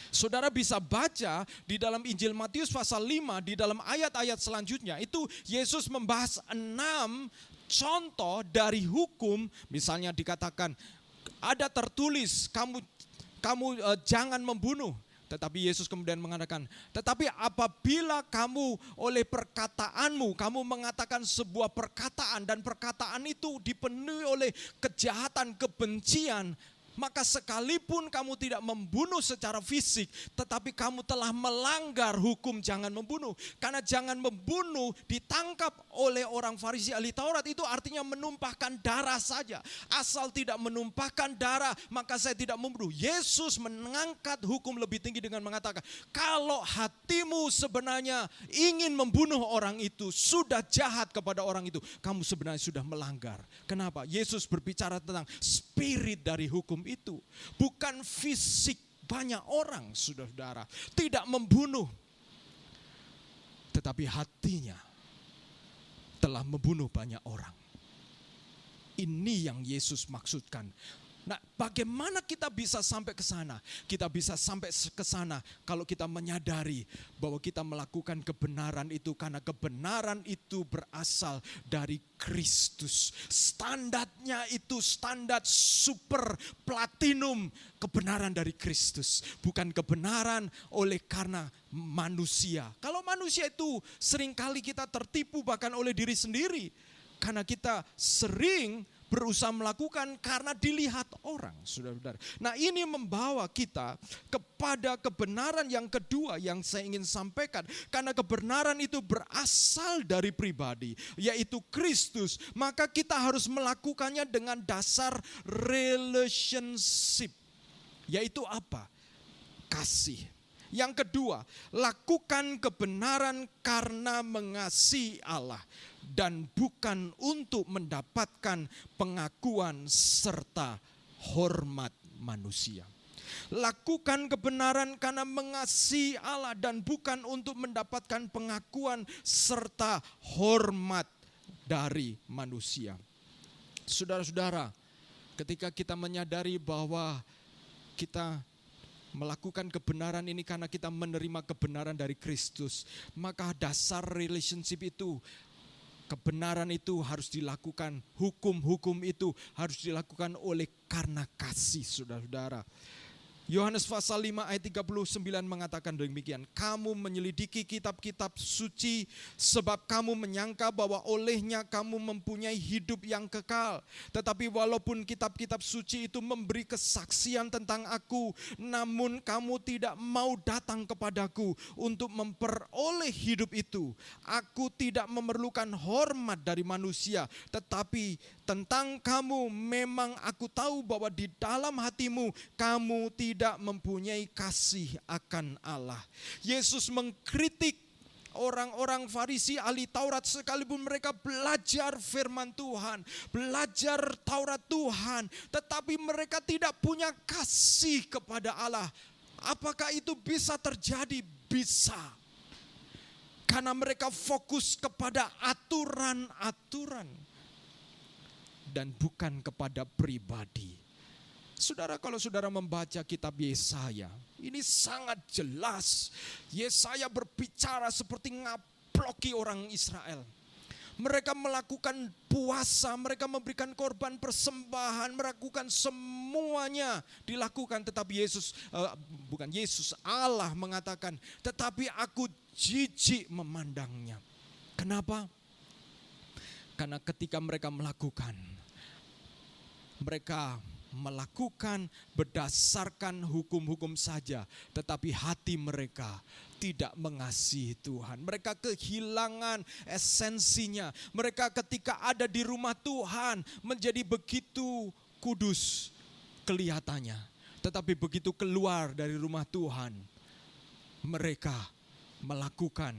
S2: Saudara bisa baca di dalam Injil Matius pasal 5, di dalam ayat-ayat selanjutnya, itu Yesus membahas 6 contoh dari hukum. Misalnya dikatakan, ada tertulis, kamu jangan membunuh. Tetapi Yesus kemudian mengatakan, tetapi apabila kamu oleh perkataanmu, kamu mengatakan sebuah perkataan dan perkataan itu dipenuhi oleh kejahatan, kebencian, maka sekalipun kamu tidak membunuh secara fisik, tetapi kamu telah melanggar hukum jangan membunuh. Karena jangan membunuh ditangkap oleh orang Farisi ahli Taurat itu artinya menumpahkan darah saja. Asal tidak menumpahkan darah, maka saya tidak membunuh. Yesus mengangkat hukum lebih tinggi dengan mengatakan, kalau hatimu sebenarnya ingin membunuh orang itu, sudah jahat kepada orang itu, kamu sebenarnya sudah melanggar. Kenapa? Yesus berbicara tentang spirit dari hukum itu, bukan fisik. Banyak orang, saudara-saudara, tidak membunuh, tetapi hatinya telah membunuh banyak orang. Ini yang Yesus maksudkan. Nah, bagaimana kita bisa sampai ke sana? Kita bisa sampai ke sana kalau kita menyadari bahwa kita melakukan kebenaran itu karena kebenaran itu berasal dari Kristus. Standarnya itu standar super platinum, kebenaran dari Kristus, bukan kebenaran oleh karena manusia. Kalau manusia itu seringkali kita tertipu bahkan oleh diri sendiri, karena kita sering berusaha melakukan karena dilihat orang, saudara-saudara. Nah, ini membawa kita kepada kebenaran yang kedua yang saya ingin sampaikan. Karena kebenaran itu berasal dari pribadi, yaitu Kristus. Maka kita harus melakukannya dengan dasar relationship. Yaitu apa? Kasih. Yang kedua, lakukan kebenaran karena mengasihi Allah dan bukan untuk mendapatkan pengakuan serta hormat manusia. Lakukan kebenaran karena mengasihi Allah dan bukan untuk mendapatkan pengakuan serta hormat dari manusia. Saudara-saudara, ketika kita menyadari bahwa kita melakukan kebenaran ini karena kita menerima kebenaran dari Kristus, maka dasar relationship itu, kebenaran itu harus dilakukan, hukum-hukum itu harus dilakukan oleh karena kasih, saudara-saudara. Yohanes pasal 5 ayat 39 mengatakan demikian, kamu menyelidiki kitab-kitab suci sebab kamu menyangka bahwa olehnya kamu mempunyai hidup yang kekal. Tetapi walaupun kitab-kitab suci itu memberi kesaksian tentang aku, namun kamu tidak mau datang kepadaku untuk memperoleh hidup itu. Aku tidak memerlukan hormat dari manusia, tetapi tentang kamu memang aku tahu bahwa di dalam hatimu kamu tidak mempunyai kasih akan Allah. Yesus mengkritik orang-orang Farisi ahli Taurat sekalipun mereka belajar firman Tuhan, belajar Taurat Tuhan, tetapi mereka tidak punya kasih kepada Allah. Apakah itu bisa terjadi? Bisa. Karena mereka fokus kepada aturan-aturan dan bukan kepada pribadi. Saudara, kalau saudara membaca kitab Yesaya, ini sangat jelas. Yesaya berbicara seperti ngaploki orang Israel. Mereka melakukan puasa, mereka memberikan korban persembahan, melakukan semuanya dilakukan. Tetapi Allah mengatakan, tetapi aku jijik memandangnya. Kenapa? Karena ketika mereka melakukan berdasarkan hukum-hukum saja, tetapi hati mereka tidak mengasihi Tuhan. Mereka kehilangan esensinya. Mereka ketika ada di rumah Tuhan menjadi begitu kudus kelihatannya, tetapi begitu keluar dari rumah Tuhan, mereka melakukan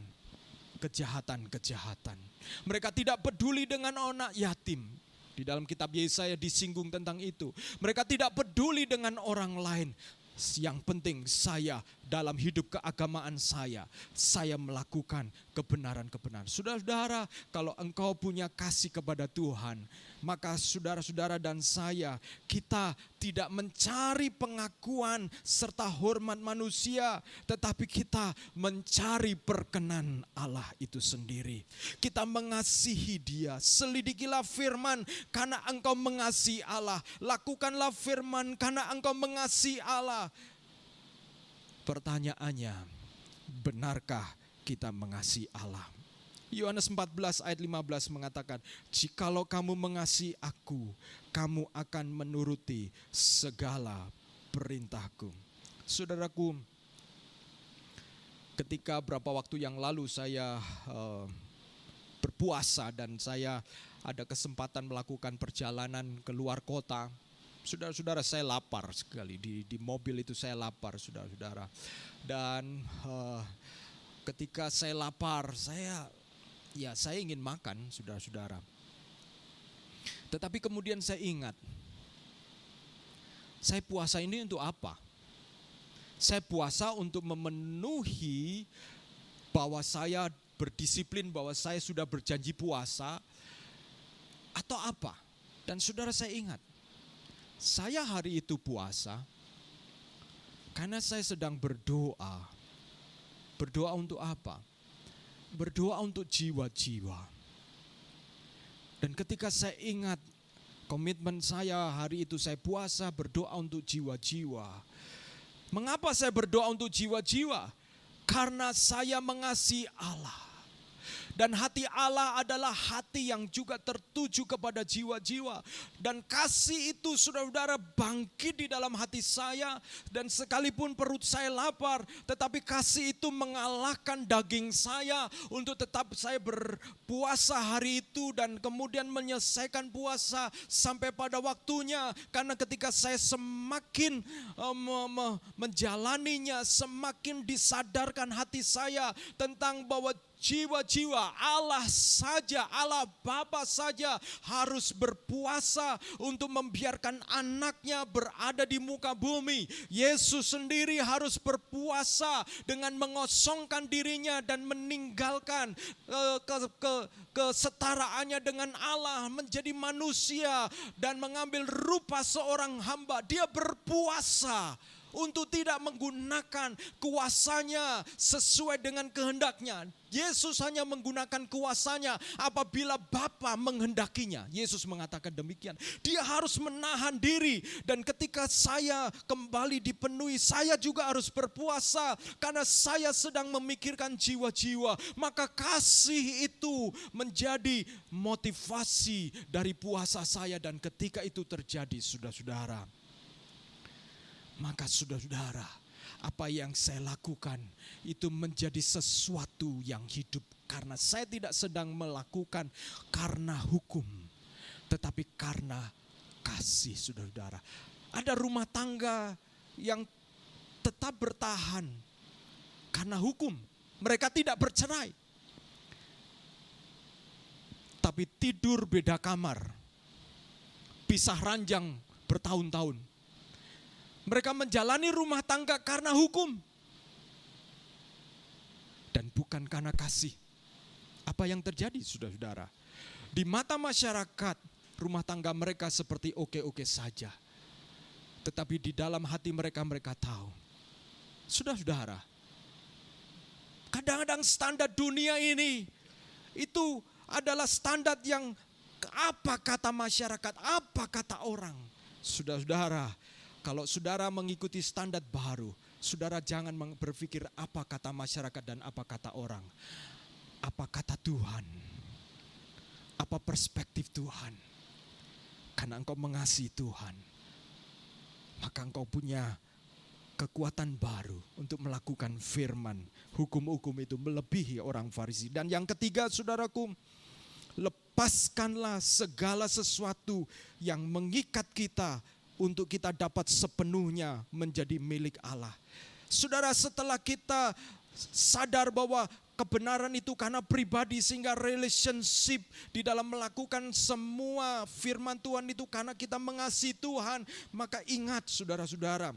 S2: kejahatan-kejahatan. Mereka tidak peduli dengan anak yatim. Di dalam kitab Yesaya disinggung tentang itu. Mereka tidak peduli dengan orang lain. Yang penting saya dalam hidup keagamaan saya melakukan kebenaran-kebenaran. Saudara-saudara, kalau engkau punya kasih kepada Tuhan, maka saudara-saudara dan saya, kita tidak mencari pengakuan serta hormat manusia, tetapi kita mencari perkenan Allah itu sendiri. Kita mengasihi Dia. Selidikilah firman karena engkau mengasihi Allah. Lakukanlah firman karena engkau mengasihi Allah. Pertanyaannya, benarkah kita mengasihi Allah? Yohanes 14 ayat 15 mengatakan, jikalau kamu mengasihi aku, kamu akan menuruti segala perintahku. Saudaraku, ketika beberapa waktu yang lalu saya berpuasa dan saya ada kesempatan melakukan perjalanan ke luar kota. Saudara-saudara, saya lapar sekali, di mobil itu saya lapar, saudara-saudara. Dan ketika saya lapar, saya ingin makan, saudara-saudara. Tetapi kemudian saya ingat, saya puasa ini untuk apa? Saya puasa untuk memenuhi bahwa saya berdisiplin, bahwa saya sudah berjanji puasa, atau apa? Dan saudara, saya ingat, saya hari itu puasa karena saya sedang berdoa. Berdoa untuk apa? Berdoa untuk jiwa-jiwa. Dan ketika saya ingat komitmen saya hari itu, saya puasa berdoa untuk jiwa-jiwa. Mengapa saya berdoa untuk jiwa-jiwa? Karena saya mengasihi Allah. Dan hati Allah adalah hati yang juga tertuju kepada jiwa-jiwa. Dan kasih itu, saudara-saudara, bangkit di dalam hati saya. Dan sekalipun perut saya lapar, tetapi kasih itu mengalahkan daging saya untuk tetap saya berpuasa hari itu. Dan kemudian menyelesaikan puasa sampai pada waktunya. Karena ketika saya semakin menjalaninya, semakin disadarkan hati saya tentang bahwa jiwa-jiwa Allah saja, Allah Bapa saja harus berpuasa untuk membiarkan anaknya berada di muka bumi. Yesus sendiri harus berpuasa dengan mengosongkan dirinya dan meninggalkan kesetaraannya dengan Allah, menjadi manusia dan mengambil rupa seorang hamba. Dia berpuasa untuk tidak menggunakan kuasanya sesuai dengan kehendaknya. Yesus hanya menggunakan kuasanya apabila Bapa menghendakinya. Yesus mengatakan demikian. Dia harus menahan diri. Dan ketika saya kembali dipenuhi, saya juga harus berpuasa. Karena saya sedang memikirkan jiwa-jiwa. Maka kasih itu menjadi motivasi dari puasa saya. Dan ketika itu terjadi, saudara-saudara, maka saudara-saudara, apa yang saya lakukan itu menjadi sesuatu yang hidup. Karena saya tidak sedang melakukan karena hukum, tetapi karena kasih, saudara-saudara. Ada rumah tangga yang tetap bertahan karena hukum. Mereka tidak bercerai, tapi tidur beda kamar, pisah ranjang bertahun-tahun. Mereka menjalani rumah tangga karena hukum dan bukan karena kasih. Apa yang terjadi, saudara-saudara? Di mata masyarakat, rumah tangga mereka seperti oke-oke saja. Tetapi di dalam hati mereka, mereka tahu. Saudara-saudara, kadang-kadang standar dunia ini itu adalah standar yang apa kata masyarakat, apa kata orang. Saudara-saudara, kalau saudara mengikuti standar baru, saudara jangan berpikir apa kata masyarakat dan apa kata orang. Apa kata Tuhan? Apa perspektif Tuhan? Karena engkau mengasihi Tuhan, maka engkau punya kekuatan baru untuk melakukan firman. Hukum-hukum itu melebihi orang Farisi. Dan yang ketiga, saudaraku, lepaskanlah segala sesuatu yang mengikat kita untuk kita dapat sepenuhnya menjadi milik Allah. Saudara, setelah kita sadar bahwa kebenaran itu karena pribadi, sehingga relationship di dalam melakukan semua firman Tuhan itu karena kita mengasihi Tuhan, maka ingat saudara-saudara,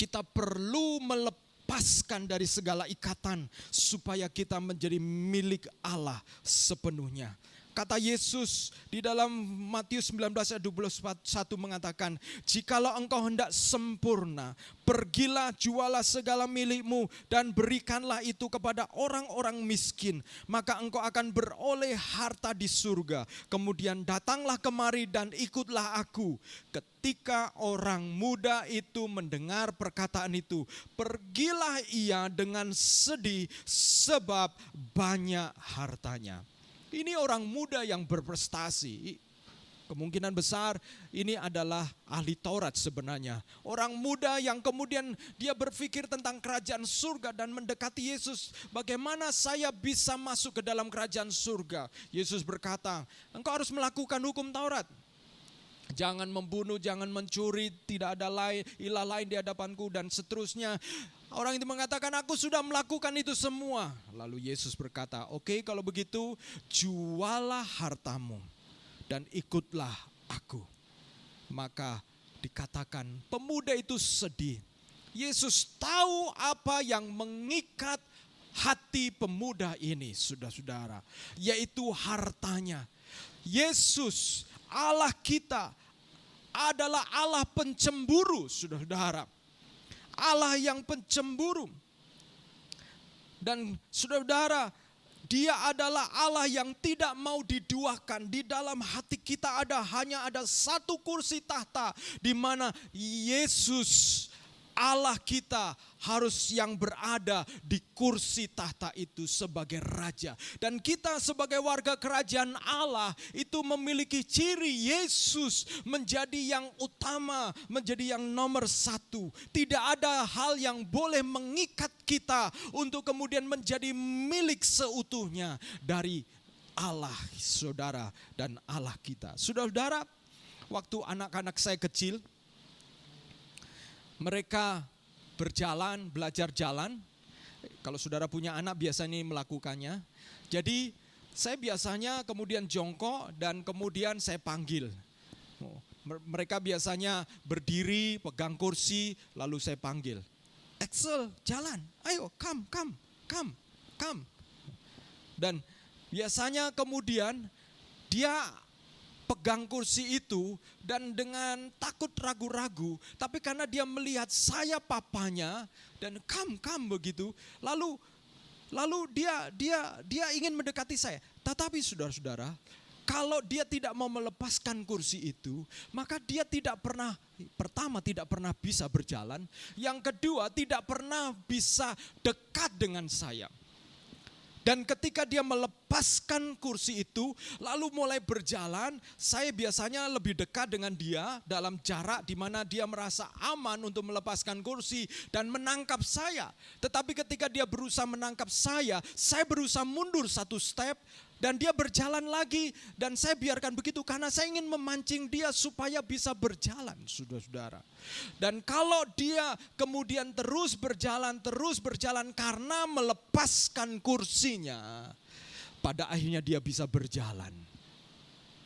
S2: kita perlu melepaskan dari segala ikatan supaya kita menjadi milik Allah sepenuhnya. Kata Yesus di dalam Matius 19 ayat 21 mengatakan, jikalau engkau hendak sempurna, pergilah jualah segala milikmu dan berikanlah itu kepada orang-orang miskin, maka engkau akan beroleh harta di surga. Kemudian datanglah kemari dan ikutlah aku. Ketika orang muda itu mendengar perkataan itu, pergilah ia dengan sedih sebab banyak hartanya. Ini orang muda yang berprestasi. Kemungkinan besar ini adalah ahli Taurat sebenarnya. Orang muda yang kemudian dia berpikir tentang kerajaan surga dan mendekati Yesus. Bagaimana saya bisa masuk ke dalam kerajaan surga? Yesus berkata, engkau harus melakukan hukum Taurat. Jangan membunuh, jangan mencuri, tidak ada ilah lain di hadapanku dan seterusnya. Orang itu mengatakan, aku sudah melakukan itu semua. Lalu Yesus berkata, oke, kalau begitu jualah hartamu dan ikutlah aku. Maka dikatakan pemuda itu sedih. Yesus tahu apa yang mengikat hati pemuda ini, saudara-saudara, yaitu hartanya. Yesus, Allah kita, adalah Allah pencemburu, saudara-saudara. Allah yang pencemburu. Dan saudara-saudara, Dia adalah Allah yang tidak mau diduakan. Di dalam hati kita hanya ada satu kursi tahta, di mana Yesus, Allah kita, harus yang berada di kursi tahta itu sebagai raja. Dan kita sebagai warga kerajaan Allah itu memiliki ciri Yesus menjadi yang utama, menjadi yang nomor satu. Tidak ada hal yang boleh mengikat kita untuk kemudian menjadi milik seutuhnya dari Allah, saudara, dan Allah kita. Saudara-saudara, waktu anak-anak saya kecil, mereka berjalan, belajar jalan. Kalau saudara punya anak biasanya melakukannya. Jadi saya biasanya kemudian jongkok dan kemudian saya panggil. Mereka biasanya berdiri, pegang kursi, lalu saya panggil. Axel, jalan, ayo, come. Dan biasanya kemudian dia pegang kursi itu dan dengan takut ragu-ragu, tapi karena dia melihat saya papanya dan come begitu, lalu dia ingin mendekati saya. Tetapi saudara-saudara, kalau dia tidak mau melepaskan kursi itu, maka dia pertama tidak pernah bisa berjalan, yang kedua tidak pernah bisa dekat dengan saya. Dan ketika dia melepaskan kursi itu, lalu mulai berjalan, saya biasanya lebih dekat dengan dia dalam jarak di mana dia merasa aman untuk melepaskan kursi dan menangkap saya. Tetapi ketika dia berusaha menangkap saya berusaha mundur satu step dan dia berjalan lagi. Dan saya biarkan begitu karena saya ingin memancing dia supaya bisa berjalan, saudara-saudara. Dan kalau dia kemudian terus berjalan karena melepaskan kursinya, pada akhirnya dia bisa berjalan.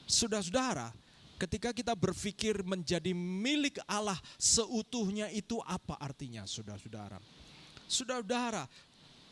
S2: Saudara-saudara, ketika kita berpikir menjadi milik Allah seutuhnya itu apa artinya, saudara-saudara? Saudara-saudara,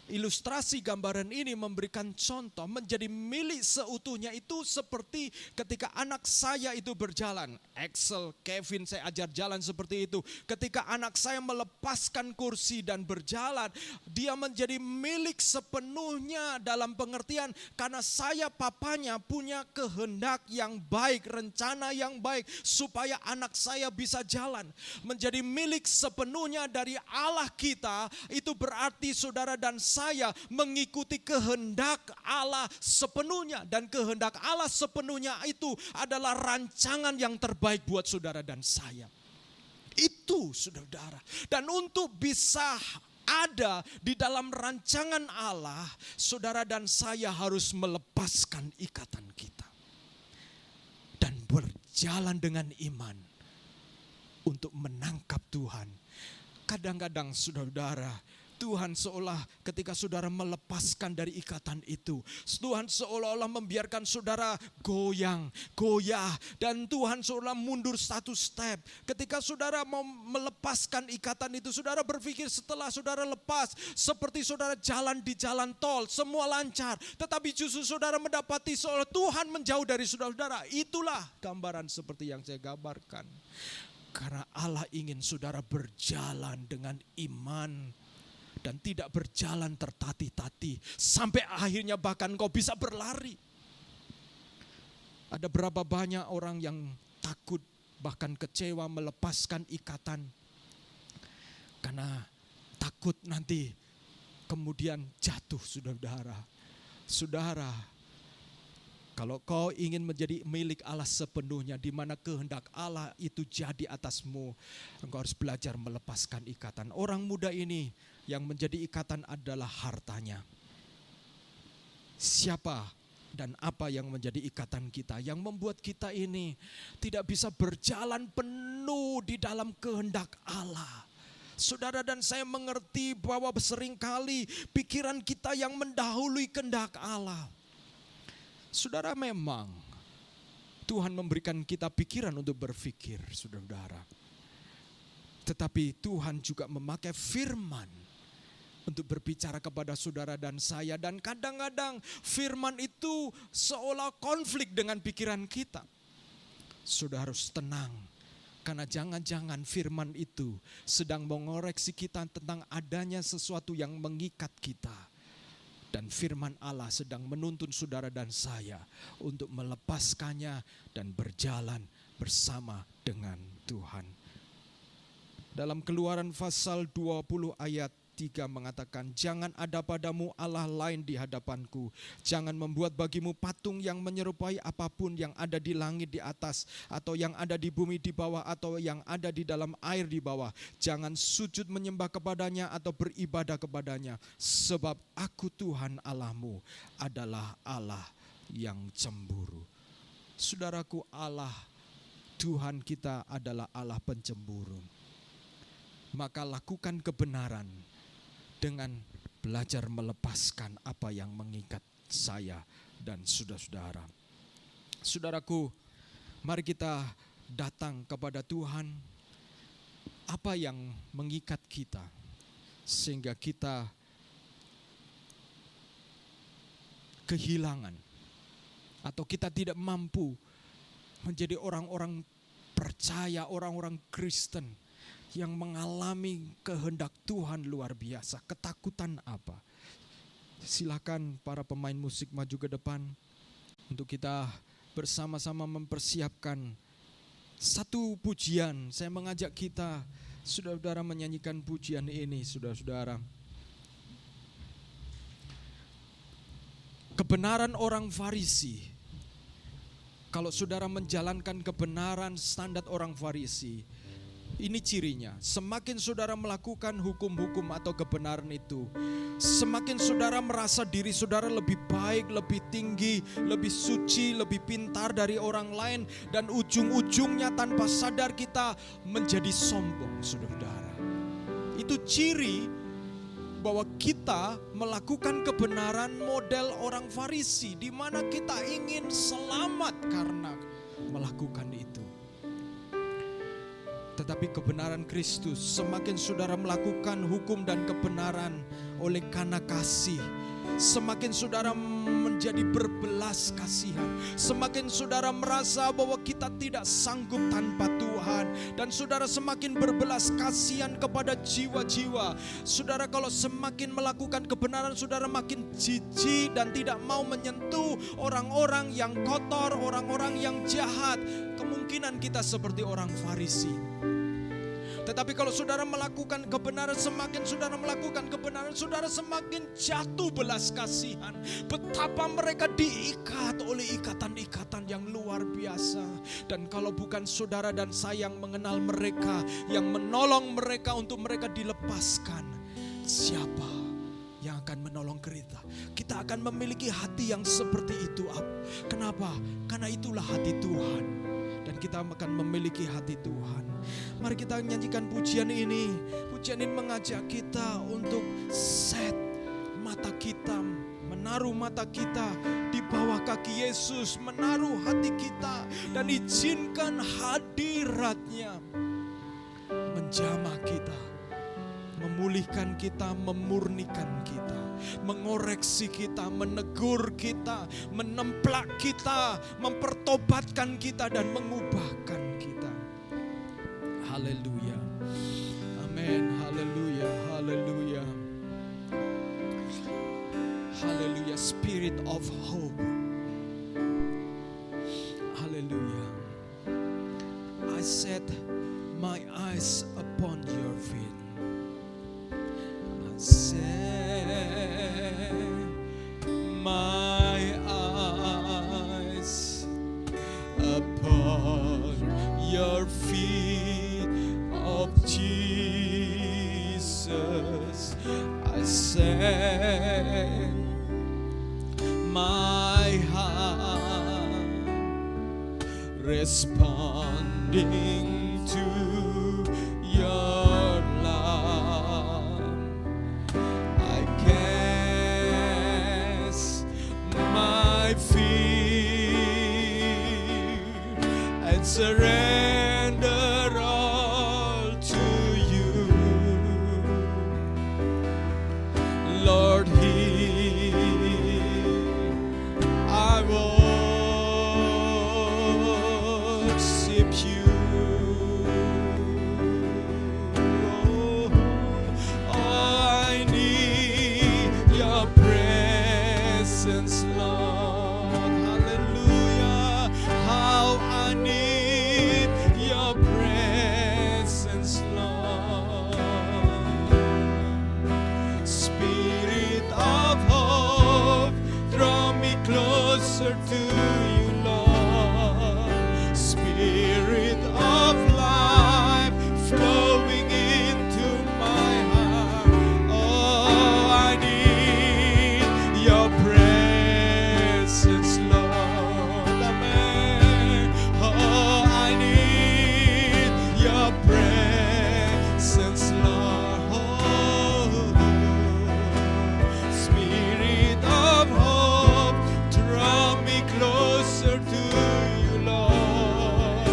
S2: ilustrasi gambaran ini memberikan contoh menjadi milik seutuhnya itu seperti ketika anak saya itu berjalan. Axel, Kevin saya ajar jalan seperti itu. Ketika anak saya melepaskan kursi dan berjalan, dia menjadi milik sepenuhnya dalam pengertian karena saya papanya punya kehendak yang baik, rencana yang baik supaya anak saya bisa jalan. Menjadi milik sepenuhnya dari Allah kita itu berarti saudara dan saya mengikuti kehendak Allah sepenuhnya. Dan kehendak Allah sepenuhnya itu adalah rancangan yang terbaik buat saudara dan saya. Itu saudara. Dan untuk bisa ada di dalam rancangan Allah, saudara dan saya harus melepaskan ikatan kita. Dan berjalan dengan iman untuk menangkap Tuhan. Kadang-kadang saudara, Tuhan seolah ketika saudara melepaskan dari ikatan itu, Tuhan seolah-olah membiarkan saudara goyah, dan Tuhan seolah mundur satu step. Ketika saudara mau melepaskan ikatan itu, saudara berpikir setelah saudara lepas, seperti saudara jalan di jalan tol, semua lancar. Tetapi justru saudara mendapati seolah Tuhan menjauh dari saudara-saudara. Itulah gambaran seperti yang saya gambarkan. Karena Allah ingin saudara berjalan dengan iman dan tidak berjalan tertatih-tatih sampai akhirnya bahkan kau bisa berlari. Ada berapa banyak orang yang takut bahkan kecewa melepaskan ikatan karena takut nanti kemudian jatuh. Saudara, kalau kau ingin menjadi milik Allah sepenuhnya, di mana kehendak Allah itu jadi atasmu, engkau harus belajar melepaskan ikatan. Orang muda ini yang menjadi ikatan adalah hartanya. Siapa dan apa yang menjadi ikatan kita, yang membuat kita ini tidak bisa berjalan penuh di dalam kehendak Allah. Saudara dan saya mengerti bahwa seringkali pikiran kita yang mendahului kehendak Allah. Saudara, memang Tuhan memberikan kita pikiran untuk berpikir, saudara. Tetapi Tuhan juga memakai firman untuk berbicara kepada saudara dan saya. Dan kadang-kadang firman itu seolah konflik dengan pikiran kita. Saudara harus tenang. Karena jangan-jangan firman itu sedang mengoreksi kita tentang adanya sesuatu yang mengikat kita. Dan firman Allah sedang menuntun saudara dan saya untuk melepaskannya dan berjalan bersama dengan Tuhan. Dalam Keluaran pasal 20 ayat 3 mengatakan, jangan ada padamu Allah lain di hadapanku. Jangan membuat bagimu patung yang menyerupai apapun yang ada di langit di atas, atau yang ada di bumi di bawah, atau yang ada di dalam air di bawah. Jangan sujud menyembah kepadanya atau beribadah kepadanya. Sebab aku Tuhan Allahmu adalah Allah yang cemburu. Saudaraku, Allah Tuhan kita adalah Allah pencemburu. Maka lakukan kebenaran dengan belajar melepaskan apa yang mengikat saya dan saudara-saudara. Saudaraku, mari kita datang kepada Tuhan. Apa yang mengikat kita sehingga kita kehilangan atau kita tidak mampu menjadi orang-orang percaya, orang-orang Kristen yang mengalami kehendak Tuhan luar biasa. Ketakutan apa? Silakan para pemain musik maju ke depan untuk kita bersama-sama mempersiapkan satu pujian. Saya mengajak kita, saudara-saudara, menyanyikan pujian ini, saudara-saudara. Kebenaran orang Farisi. Kalau saudara menjalankan kebenaran standar orang Farisi, ini cirinya, semakin saudara melakukan hukum-hukum atau kebenaran itu, semakin saudara merasa diri saudara lebih baik, lebih tinggi, lebih suci, lebih pintar dari orang lain. Dan ujung-ujungnya tanpa sadar kita menjadi sombong, saudara. Itu ciri bahwa kita melakukan kebenaran model orang Farisi, di mana kita ingin selamat karena melakukan itu. Tetapi kebenaran Kristus, semakin saudara melakukan hukum dan kebenaran oleh karena kasih, semakin saudara menjadi berbelas kasihan, semakin saudara merasa bahwa kita tidak sanggup tanpa Tuhan, dan saudara semakin berbelas kasihan kepada jiwa-jiwa. Saudara, kalau semakin melakukan kebenaran, saudara makin jijik dan tidak mau menyentuh orang-orang yang kotor, orang-orang yang jahat. Kemungkinan kita seperti orang Farisi. Tetapi kalau saudara melakukan kebenaran, semakin saudara melakukan kebenaran, saudara semakin jatuh belas kasihan. Betapa mereka diikat oleh ikatan-ikatan yang luar biasa. Dan kalau bukan saudara dan saya yang mengenal mereka, yang menolong mereka untuk mereka dilepaskan, siapa yang akan menolong kita? Kita akan memiliki hati yang seperti itu. Kenapa? Karena itulah hati Tuhan. Dan kita akan memiliki hati Tuhan. Mari kita nyanyikan pujian ini. Pujian ini mengajak kita untuk set mata kita, menaruh mata kita di bawah kaki Yesus, menaruh hati kita dan izinkan hadirat-Nya menjamah kita, memulihkan kita, memurnikan kita, mengoreksi kita, menegur kita, menemplak kita, mempertobatkan kita dan mengubahkan kita. Haleluya. Amin. Haleluya. Haleluya. Haleluya. Spirit of hope. Hallelujah. I set my eyes upon your feet. I set my eyes upon your feet of Jesus. I set my heart responding to your love. I cast my fear and surrender all to you. Lord, here I worship you. I need your presence, Lord. Hallelujah. How I need your presence, Lord. Spirit of hope, draw me closer to you, Lord. Spirit of life, flowing into my heart. Oh, I need your presence, Lord. Amen. Oh, I need your presence, Lord. Oh, Spirit of hope, draw me closer to you, Lord.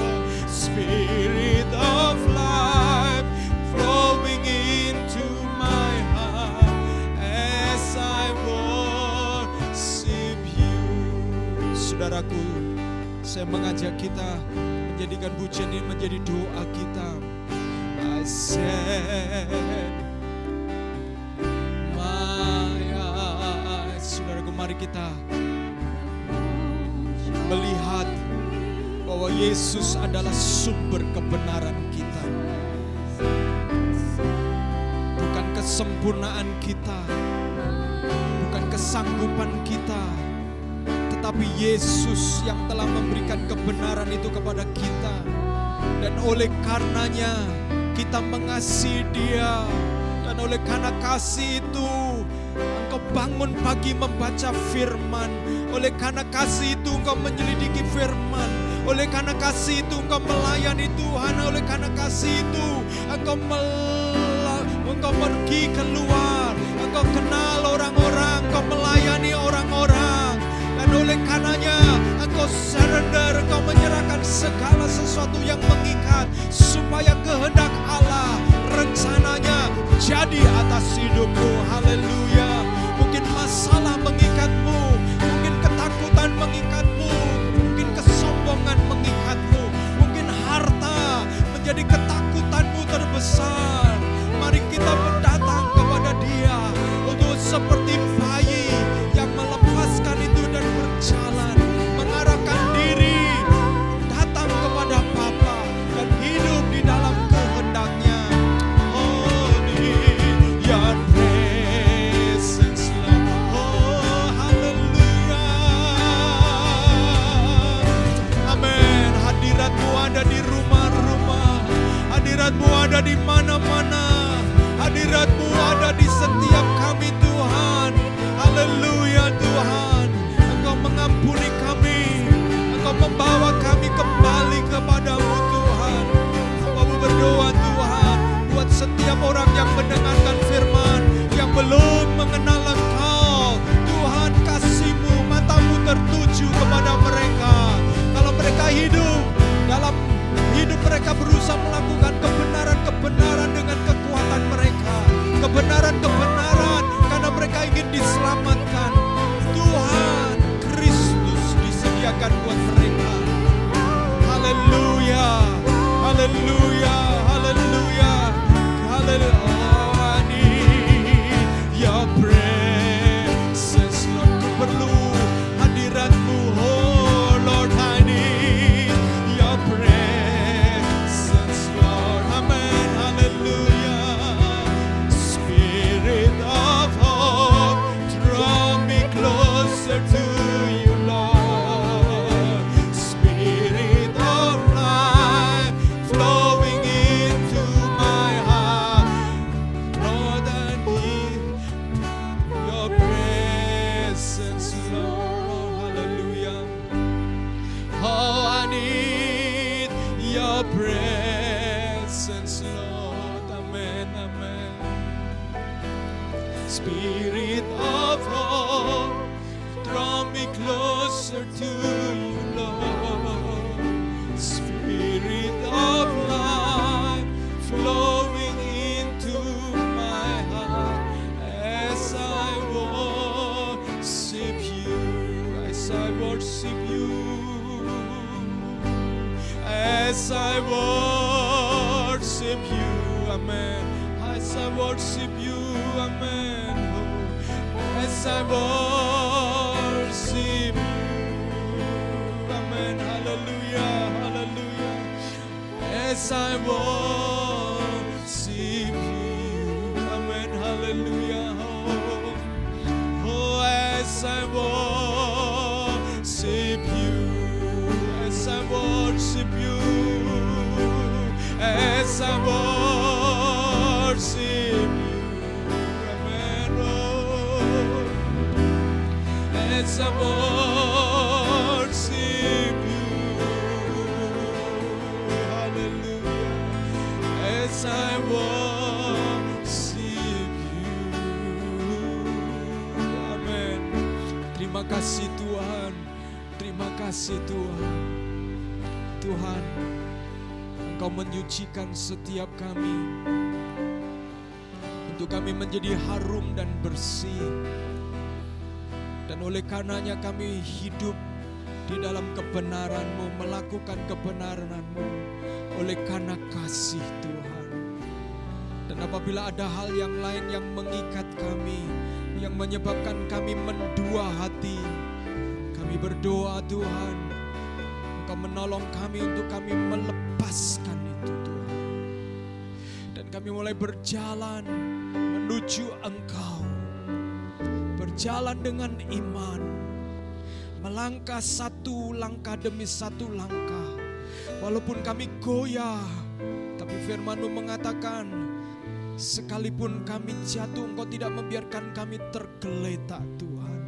S2: Spirit of life, flowing into my heart as I worship you. Saudaraku, saya mengajak kita menjadikan pujian ini menjadi doa kita. I said my eyes. Saudaraku, mari kita melihat bahwa Yesus adalah sumber kebenaran kita. Bukan kesempurnaan kita, bukan kesanggupan kita, tetapi Yesus yang telah memberikan kebenaran itu kepada kita. Dan oleh karenanya kita mengasihi Dia. Dan oleh karena kasih itu engkau bangun pagi membaca firman. Oleh karena kasih itu engkau menyelidiki firman. Oleh karena kasih itu engkau melayani Tuhan. Oleh karena kasih itu engkau pergi keluar. Engkau kenal orang-orang. Engkau melayani orang-orang. Dan oleh karenanya engkau surrender. Engkau menyerahkan segala sesuatu yang mengikat. Supaya kehendak Allah, rencananya jadi atas hidupmu. Haleluya. Mungkin masalah mengikatmu, mungkin ketakutan mengikatmu, mungkin kesombongan mengikatmu, mungkin harta menjadi ketakutanmu terbesar. Mari kita mendatang kepada Dia untuk seperti bayi yang melepaskan itu dan berjalan, mengarahkan diri datang kepada Bapa dan hidup di dalam kehendaknya. Oh, your presence, Lord. Oh, hallelujah. Amin. Hadirat-Mu ada di rumah-rumah. Hadirat-Mu ada di mana-mana. Hadirat-Mu ada di setiap kami, Tuhan. Haleluya, Tuhan. Engkau mengampuni kami. Engkau membawa kami kembali ke kepadamu Tuhan. Hamba-Mu berdoa Tuhan, buat setiap orang yang mendengarkan firman, yang belum mengenal Engkau, Tuhan kasih-Mu, mata-Mu tertuju kepada mereka. Kalau mereka hidup, dalam hidup mereka berusaha melakukan kebenaran-kebenaran dengan kekuatan mereka, kebenaran-kebenaran karena mereka ingin diselamatkan. Tuhan, Kristus disediakan buat mereka. Haleluya, haleluya, haleluya, haleluya. Oh, I need your presence, Lord. Ku perlu hadirat-Mu, oh Lord. I need your presence, Lord. Amen, haleluya. Spirit of hope, draw me closer to you, Lord. Spirit of life, flowing into my heart. Lord, I need your presence, Lord. Hallelujah. Oh, I need your presence, Lord. Amen, amen. Spirit of hope, draw me closer to you, Lord. Spirit of life, flowing into my heart as I worship you, as I worship you, as I worship you, amen. As I worship you, amen. As I worship you, amen. Hallelujah, hallelujah. As I worship you, amen. Hallelujah. Oh, as I worship you, as I worship you, as I worship you, amen. Oh, as I worship you, hallelujah. As I worship you, amen. Terima kasih Tuhan, terima kasih Tuhan. Tuhan, Engkau menyucikan setiap kami, untuk kami menjadi harum dan bersih. Dan oleh karenanya kami hidup di dalam kebenaran-Mu, melakukan kebenaran-Mu oleh karena kasih Tuhan. Dan apabila ada hal yang lain yang mengikat kami, yang menyebabkan kami mendua hati, kami berdoa Tuhan, Engkau menolong kami untuk kami melepaskan itu Tuhan. Dan kami mulai berjalan menuju Engkau, berjalan dengan iman, melangkah satu langkah demi satu langkah. Walaupun kami goyah, tapi firman-Mu mengatakan, sekalipun kami jatuh, Engkau tidak membiarkan kami tergeletak Tuhan.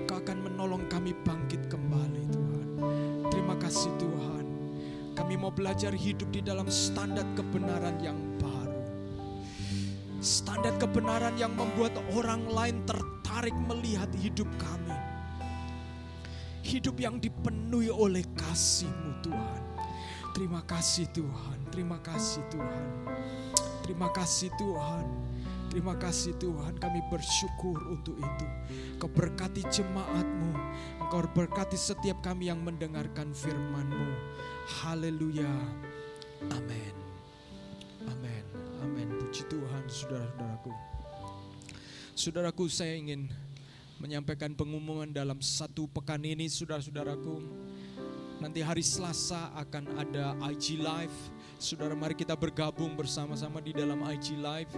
S2: Engkau akan menolong kami bangkit kembali Tuhan. Terima kasih Tuhan. Kami mau belajar hidup di dalam standar kebenaran yang baru. Standar kebenaran yang membuat orang lain tertarik melihat hidup kami. Hidup yang dipenuhi oleh kasih-Mu Tuhan. Terima kasih Tuhan, terima kasih Tuhan. Terima kasih Tuhan, terima kasih Tuhan. Kami bersyukur untuk itu. Engkau berkati jemaat-Mu, Engkau berkati setiap kami yang mendengarkan firman-Mu. Haleluya, amin, amin, amin. Puji Tuhan saudara-saudaraku. Saudaraku, saya ingin menyampaikan pengumuman dalam satu pekan ini saudara-saudaraku. Nanti hari Selasa akan ada IG Live. Saudara, mari kita bergabung bersama-sama di dalam IG Live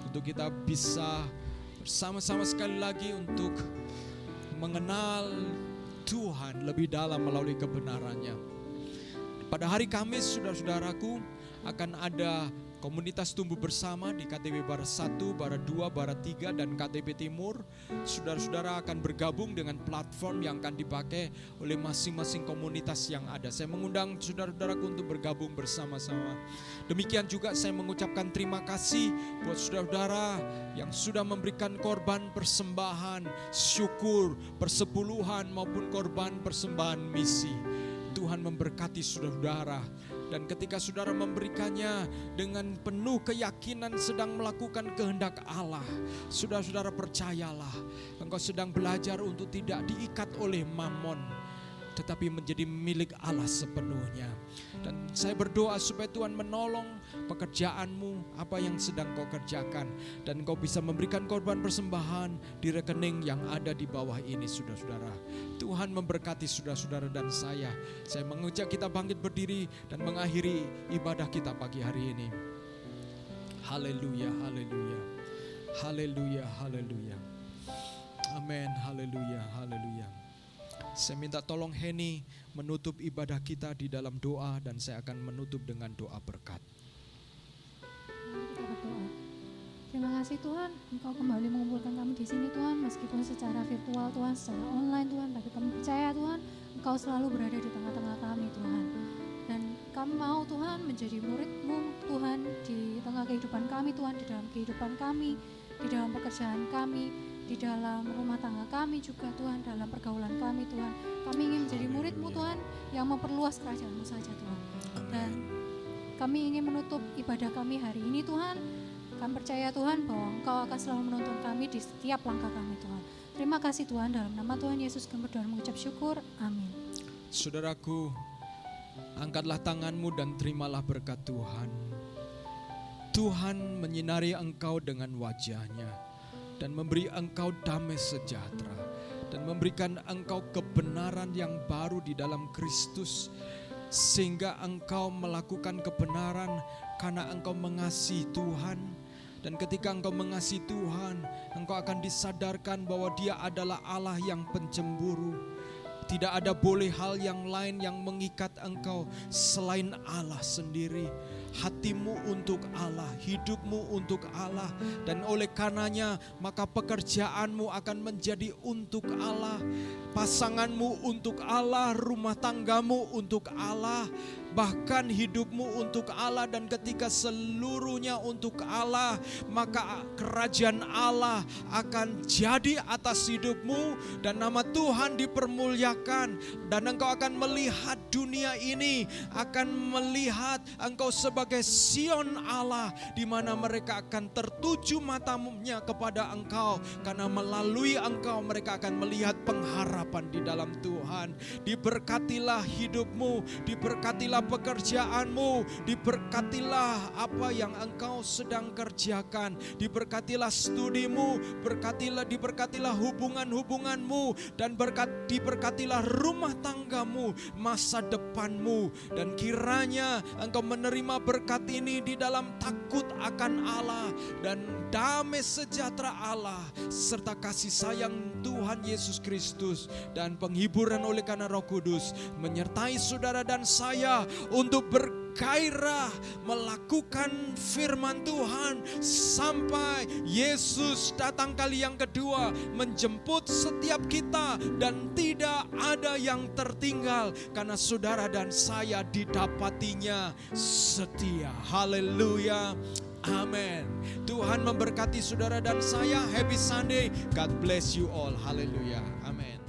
S2: untuk kita bisa bersama-sama sekali lagi untuk mengenal Tuhan lebih dalam melalui kebenarannya. Pada hari Kamis saudara-saudaraku akan ada Komunitas Tumbuh Bersama di KTP Barat 1, Barat 2, Barat 3, dan KTP Timur. Saudara-saudara akan bergabung dengan platform yang akan dipakai oleh masing-masing komunitas yang ada. Saya mengundang saudara-saudaraku untuk bergabung bersama-sama. Demikian juga saya mengucapkan terima kasih buat saudara-saudara yang sudah memberikan korban persembahan, syukur, persepuluhan maupun korban persembahan misi. Tuhan memberkati saudara-saudara. Dan ketika saudara memberikannya dengan penuh keyakinan sedang melakukan kehendak Allah, saudara-saudara percayalah, engkau sedang belajar untuk tidak diikat oleh mamon, tetapi menjadi milik Allah sepenuhnya. Dan saya berdoa supaya Tuhan menolong pekerjaanmu, apa yang sedang kau kerjakan, dan kau bisa memberikan korban persembahan di rekening yang ada di bawah ini, saudara-saudara. Tuhan memberkati saudara-saudara dan saya. Saya mengajak kita bangkit berdiri dan mengakhiri ibadah kita pagi hari ini. Haleluya, haleluya, haleluya, haleluya. Amin, haleluya, haleluya. Saya minta tolong Henny menutup ibadah kita di dalam doa, dan saya akan menutup dengan doa berkat.
S3: Kita berdoa. Terima kasih Tuhan, Engkau kembali mengumpulkan kami di sini Tuhan, meskipun secara virtual Tuhan, secara online Tuhan, tapi kami percaya Tuhan, Engkau selalu berada di tengah-tengah kami Tuhan. Dan kami mau Tuhan menjadi murid-Mu Tuhan di tengah kehidupan kami Tuhan, di dalam kehidupan kami, di dalam pekerjaan kami, di dalam rumah tangga kami juga Tuhan, dalam pergaulan kami Tuhan. Kami ingin menjadi murid-Mu Tuhan yang memperluas kerajaan-Mu saja Tuhan. Dan kami ingin menutup ibadah kami hari ini Tuhan. Kami percaya Tuhan bahwa Engkau akan selalu menuntun kami di setiap langkah kami Tuhan. Terima kasih Tuhan, dalam nama Tuhan Yesus kami berdoa dan mengucap syukur. Amin.
S2: Saudaraku, angkatlah tanganmu dan terimalah berkat Tuhan. Tuhan menyinari engkau dengan wajah-Nya dan memberi engkau damai sejahtera, dan memberikan engkau kebenaran yang baru di dalam Kristus, sehingga engkau melakukan kebenaran karena engkau mengasihi Tuhan. Dan ketika engkau mengasihi Tuhan, engkau akan disadarkan bahwa Dia adalah Allah yang pencemburu. Tidak ada boleh hal yang lain yang mengikat engkau selain Allah sendiri. Hatimu untuk Allah, hidupmu untuk Allah, dan oleh karenanya maka pekerjaanmu akan menjadi untuk Allah, pasanganmu untuk Allah, rumah tanggamu untuk Allah, bahkan hidupmu untuk Allah. Dan ketika seluruhnya untuk Allah, maka kerajaan Allah akan jadi atas hidupmu, dan nama Tuhan dipermuliakan, dan engkau akan melihat dunia ini, akan melihat engkau sebagai Sion Allah, di mana mereka akan tertuju matanya kepada engkau, karena melalui engkau mereka akan melihat pengharapan di dalam Tuhan. Diberkatilah hidupmu, diberkatilah pekerjaanmu, diberkatilah apa yang engkau sedang kerjakan, diberkatilah studimu, diberkatilah hubungan-hubunganmu, dan diberkatilah rumah tanggamu, masa depanmu. Dan kiranya engkau menerima berkat ini di dalam takut akan Allah, dan damai sejahtera Allah serta kasih sayang Tuhan Yesus Kristus dan penghiburan oleh karena Roh Kudus menyertai saudara dan saya untuk bergairah melakukan firman Tuhan sampai Yesus datang kali yang kedua menjemput setiap kita, dan tidak ada yang tertinggal karena saudara dan saya didapatinya setia. Haleluya. Amin. Tuhan memberkati saudara dan saya. Happy Sunday. God bless you all. Haleluya. Amin.